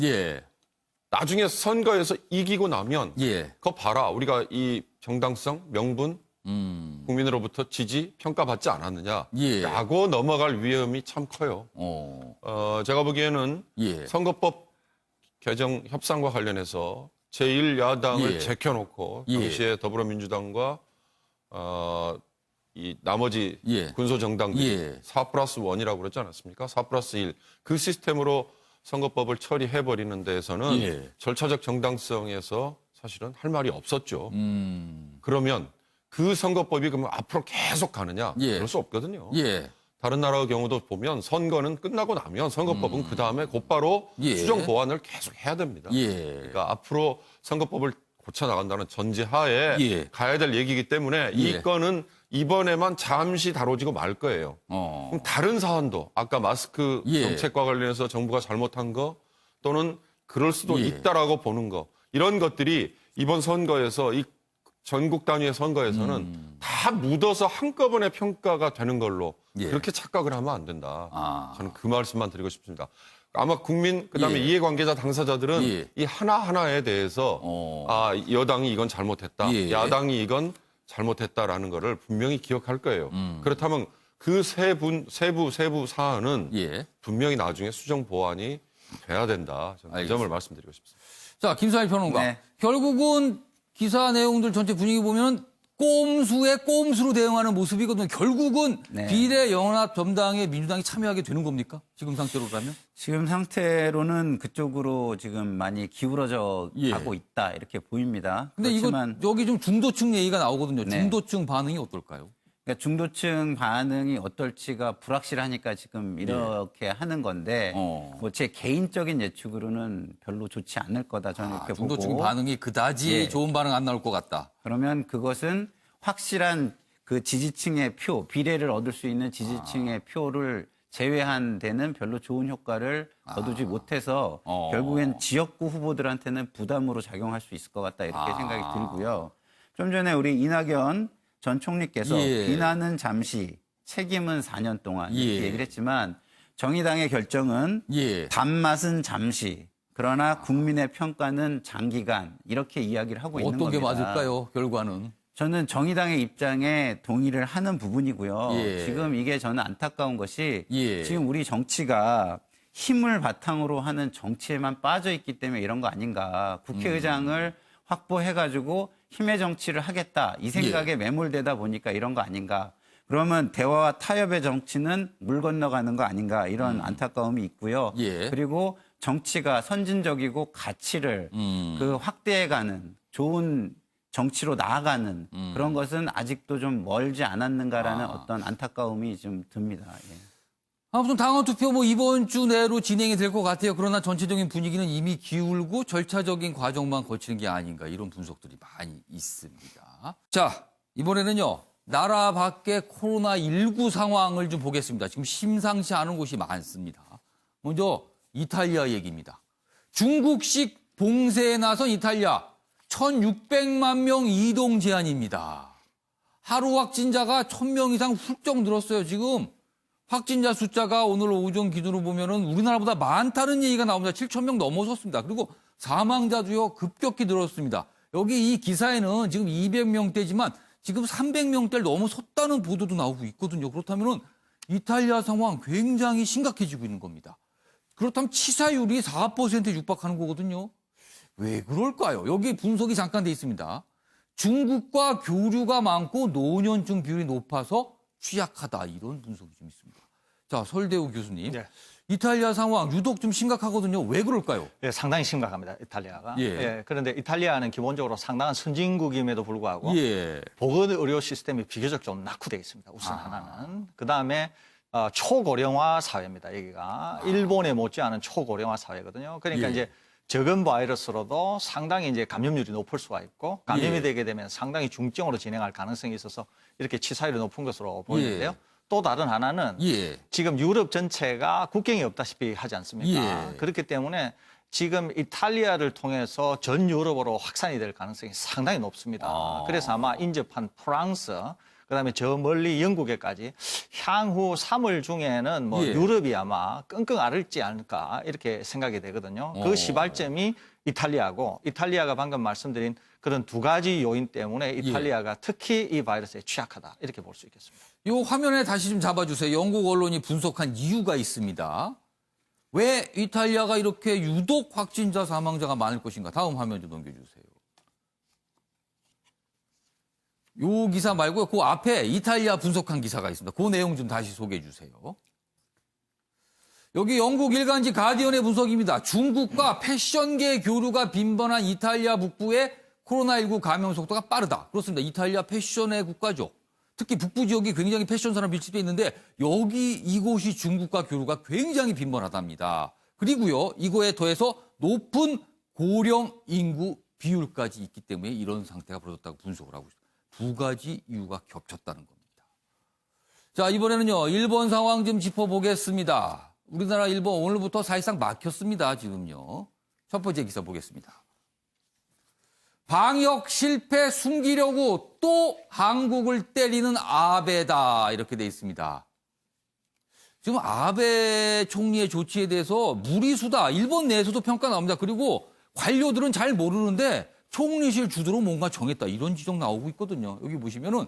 나중에 선거에서 이기고 나면 그거 봐라. 우리가 이 정당성, 명분, 국민으로부터 지지, 평가받지 않았느냐 라고 넘어갈 위험이 참 커요. 제가 보기에는 선거법 개정 협상과 관련해서 제1야당을 제껴놓고 당시에 더불어민주당과 이 나머지 군소정당들이 4+1이라고 그러지 않았습니까? 4+1. 그 시스템으로 선거법을 처리해버리는 데에서는 절차적 정당성에서 사실은 할 말이 없었죠. 그러면 그 선거법이 그러면 앞으로 계속 가느냐? 그럴 수 없거든요. 다른 나라의 경우도 보면 선거는 끝나고 나면 선거법은 그 다음에 곧바로 수정 보완을 계속 해야 됩니다. 그러니까 앞으로 선거법을 고쳐나간다는 전제하에 가야 될 얘기이기 때문에 이 건은 이번에만 잠시 다뤄지고 말 거예요. 그럼 다른 사안도 아까 마스크 정책과 관련해서 정부가 잘못한 거 또는 그럴 수도 있다라고 보는 거 이런 것들이 이번 선거에서 이 전국 단위의 선거에서는 다 묻어서 한꺼번에 평가가 되는 걸로 그렇게 착각을 하면 안 된다. 저는 그 말씀만 드리고 싶습니다. 아마 국민 그다음에 이해관계자 당사자들은 이 하나하나에 대해서 여당이 이건 잘못했다. 야당이 이건 잘못했다라는 거를 분명히 기억할 거예요. 그렇다면 그 세부 사안은 분명히 나중에 수정 보완이 돼야 된다. 저는 그 점을 말씀드리고 싶습니다. 자, 김수환 평론가. 결국은 기사 내용들 전체 분위기 보면 꼼수에 꼼수로 대응하는 모습이거든요. 결국은 비례연합 전당에 민주당이 참여하게 되는 겁니까? 지금 상태로라면? 지금 상태로는 그쪽으로 지금 많이 기울어져 가고 있다 이렇게 보입니다. 근데 그렇지만 이거 여기 좀 중도층 얘기가 나오거든요. 중도층 반응이 어떨까요? 그러니까 중도층 반응이 어떨지가 불확실하니까 지금 이렇게 하는 건데 뭐 제 개인적인 예측으로는 별로 좋지 않을 거다 저는 이렇게 보고 중도층 반응이 그다지 좋은 반응 안 나올 것 같다. 그러면 그것은 확실한 그 지지층의 표, 비례를 얻을 수 있는 지지층의 표를 제외한 데는 별로 좋은 효과를 거두지 못해서 결국엔 지역구 후보들한테는 부담으로 작용할 수 있을 것 같다 이렇게 생각이 들고요. 좀 전에 우리 이낙연 전 총리께서 비난은 잠시, 책임은 4년 동안 이렇게 얘기를 했지만 정의당의 결정은 단맛은 잠시, 그러나 국민의 평가는 장기간 이렇게 이야기를 하고 있는 겁니다. 어떤 게 맞을까요, 결과는? 저는 정의당의 입장에 동의를 하는 부분이고요. 지금 이게 저는 안타까운 것이 지금 우리 정치가 힘을 바탕으로 하는 정치에만 빠져 있기 때문에 이런 거 아닌가. 국회의장을 확보해가지고 힘의 정치를 하겠다. 이 생각에 매몰되다 보니까 이런 거 아닌가. 그러면 대화와 타협의 정치는 물 건너가는 거 아닌가. 이런 안타까움이 있고요. 그리고 정치가 선진적이고 가치를 그 확대해가는 좋은 정치로 나아가는 그런 것은 아직도 좀 멀지 않았는가라는 어떤 안타까움이 좀 듭니다. 아무튼 당원 투표 뭐 이번 주 내로 진행이 될 것 같아요. 그러나 전체적인 분위기는 이미 기울고 절차적인 과정만 거치는 게 아닌가 이런 분석들이 많이 있습니다. 자, 이번에는요. 나라 밖의 코로나19 상황을 좀 보겠습니다. 지금 심상치 않은 곳이 많습니다. 먼저 이탈리아 얘기입니다. 중국식 봉쇄에 나선 이탈리아 1,600만 명 이동 제한입니다. 하루 확진자가 1,000명 이상 훌쩍 늘었어요. 지금 확진자 숫자가 오늘 오전 기준으로 보면은 우리나라보다 많다는 얘기가 나옵니다. 7,000명 넘어섰습니다. 그리고 사망자도요 급격히 늘었습니다. 여기 이 기사에는 지금 200명대지만 지금 300명대를 넘어섰다는 보도도 나오고 있거든요. 그렇다면은 이탈리아 상황 굉장히 심각해지고 있는 겁니다. 그렇다면 치사율이 4%에 육박하는 거거든요. 왜 그럴까요? 여기 분석이 잠깐 돼 있습니다. 중국과 교류가 많고 노년층 비율이 높아서 취약하다 이런 분석이 좀 있습니다. 자, 설대우 교수님. 이탈리아 상황 유독 좀 심각하거든요. 왜 그럴까요? 상당히 심각합니다. 이탈리아가. 그런데 이탈리아는 기본적으로 상당한 선진국임에도 불구하고 보건 의료 시스템이 비교적 좀 낙후되어 있습니다. 우선 하나는. 그다음에 초고령화 사회입니다. 여기가 일본에 못지않은 초고령화 사회거든요. 그러니까 이제 적은 바이러스로도 상당히 이제 감염률이 높을 수가 있고 감염이 예. 되게 되면 상당히 중증으로 진행할 가능성이 있어서 이렇게 치사율이 높은 것으로 보이는데요. 예. 또 다른 하나는 예. 지금 유럽 전체가 국경이 없다시피 하지 않습니까? 예. 그렇기 때문에 지금 이탈리아를 통해서 전 유럽으로 확산이 될 가능성이 상당히 높습니다. 그래서 아마 인접한 프랑스, 그다음에 저 멀리 영국에까지 향후 3월 중에는 뭐 예. 유럽이 아마 끙끙 앓을지 않을까 이렇게 생각이 되거든요. 그 시발점이 이탈리아고 이탈리아가 방금 말씀드린 그런 두 가지 요인 때문에 이탈리아가 특히 이 바이러스에 취약하다 이렇게 볼 수 있겠습니다. 이 화면에 다시 좀 잡아주세요. 영국 언론이 분석한 이유가 있습니다. 왜 이탈리아가 이렇게 유독 확진자 사망자가 많을 것인가? 다음 화면 좀 넘겨주세요. 요 기사 말고요. 그 앞에 이탈리아 분석한 기사가 있습니다. 그 내용 좀 다시 소개해 주세요. 여기 영국 일간지 가디언의 분석입니다. 중국과 패션계 교류가 빈번한 이탈리아 북부의 코로나19 감염 속도가 빠르다. 그렇습니다. 이탈리아 패션의 국가죠. 특히 북부 지역이 굉장히 패션 산업 밀집돼 있는데 여기 이곳이 중국과 교류가 굉장히 빈번하답니다. 그리고요. 이거에 더해서 높은 고령 인구 비율까지 있기 때문에 이런 상태가 벌어졌다고 분석을 하고 있습니다. 두 가지 이유가 겹쳤다는 겁니다. 자, 이번에는요. 일본 상황 좀 짚어보겠습니다. 우리나라 일본 오늘부터 사실상 막혔습니다. 지금요. 첫 번째 기사 보겠습니다. 방역 실패 숨기려고 또 한국을 때리는 아베다 이렇게 돼 있습니다. 지금 아베 총리의 조치에 대해서 무리수다. 일본 내에서도 평가 나옵니다. 그리고 관료들은 잘 모르는데 총리실 주도로 뭔가 정했다. 이런 지적 나오고 있거든요. 여기 보시면은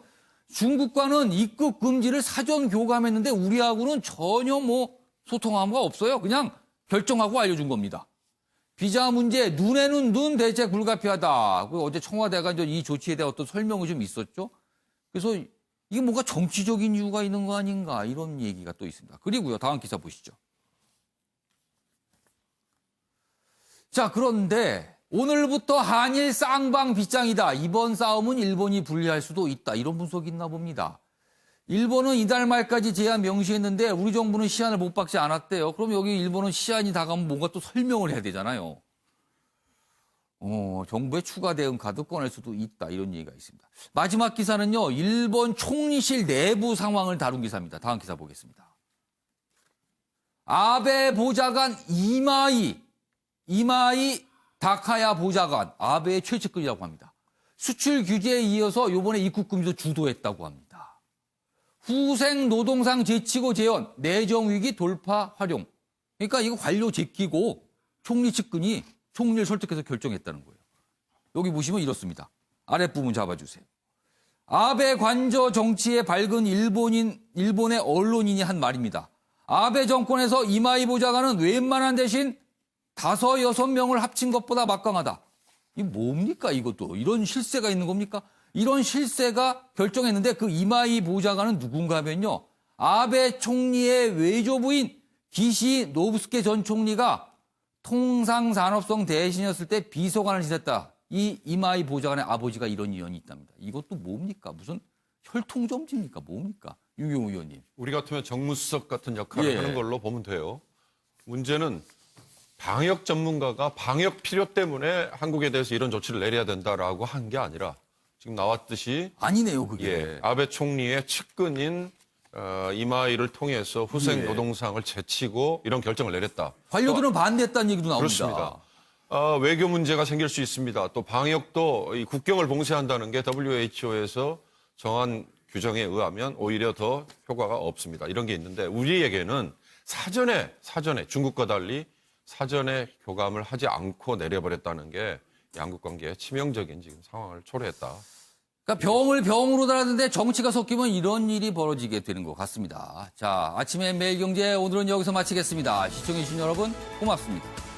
중국과는 입국 금지를 사전 교감했는데 우리하고는 전혀 뭐 소통한 거 없어요. 그냥 결정하고 알려준 겁니다. 비자 문제, 눈에는 눈, 대책 불가피하다. 어제 청와대가 이제 이 조치에 대한 어떤 설명이 좀 있었죠. 그래서 이게 뭔가 정치적인 이유가 있는 거 아닌가 이런 얘기가 또 있습니다. 그리고요, 다음 기사 보시죠. 자, 그런데 오늘부터 한일 쌍방 빗장이다. 이번 싸움은 일본이 불리할 수도 있다. 이런 분석이 있나 봅니다. 일본은 이달 말까지 제한 명시했는데 우리 정부는 시한을 못 박지 않았대요. 그럼 여기 일본은 시한이 다가오면 뭔가 또 설명을 해야 되잖아요. 정부의 추가 대응 카드 꺼낼 수도 있다. 이런 얘기가 있습니다. 마지막 기사는요. 일본 총리실 내부 상황을 다룬 기사입니다. 다음 기사 보겠습니다. 아베 보좌관 이마이 다카야 보좌관, 아베의 최측근이라고 합니다. 수출 규제에 이어서 이번에 입국 금지도 주도했다고 합니다. 후생 노동상 제치고 재현, 내정 위기 돌파 활용. 그러니까 이거 관료 제끼고 총리 측근이 총리를 설득해서 결정했다는 거예요. 여기 보시면 이렇습니다. 아랫부분 잡아주세요. 아베 관저 정치에 밝은 일본의 언론인이 한 말입니다. 아베 정권에서 이마이 보좌관은 웬만한 대신 5, 6명을 합친 것보다 막강하다. 이게 뭡니까 이것도. 이런 실세가 있는 겁니까? 이런 실세가 결정했는데 그 이마이 보좌관은 누군가 하면요. 아베 총리의 외조부인 기시 노부스케 전 총리가 통상산업성 대신이었을 때 비서관을 지냈다. 이 이마이 보좌관의 아버지가 이런 인연이 있답니다. 이것도 뭡니까? 무슨 혈통점지입니까? 뭡니까? 유경우 의원님. 우리 같으면 정무수석 같은 역할을 하는 걸로 보면 돼요. 문제는 방역 전문가가 방역 필요 때문에 한국에 대해서 이런 조치를 내려야 된다라고 한 게 아니라 지금 나왔듯이 아니네요, 그게. 예, 아베 총리의 측근인 이마이를 통해서 후생 노동상을 제치고 이런 결정을 내렸다. 관료들은 반대했다는 얘기도 나옵니다. 그렇습니다. 외교 문제가 생길 수 있습니다. 또 방역도 이 국경을 봉쇄한다는 게 WHO에서 정한 규정에 의하면 오히려 더 효과가 없습니다. 이런 게 있는데 우리에게는 사전에 중국과 달리 사전에 교감을 하지 않고 내려버렸다는 게 양국 관계의 치명적인 지금 상황을 초래했다. 그러니까 병을 병으로 달았는데 정치가 섞이면 이런 일이 벌어지게 되는 것 같습니다. 자, 아침에 매일경제 오늘은 여기서 마치겠습니다. 시청해주신 여러분 고맙습니다.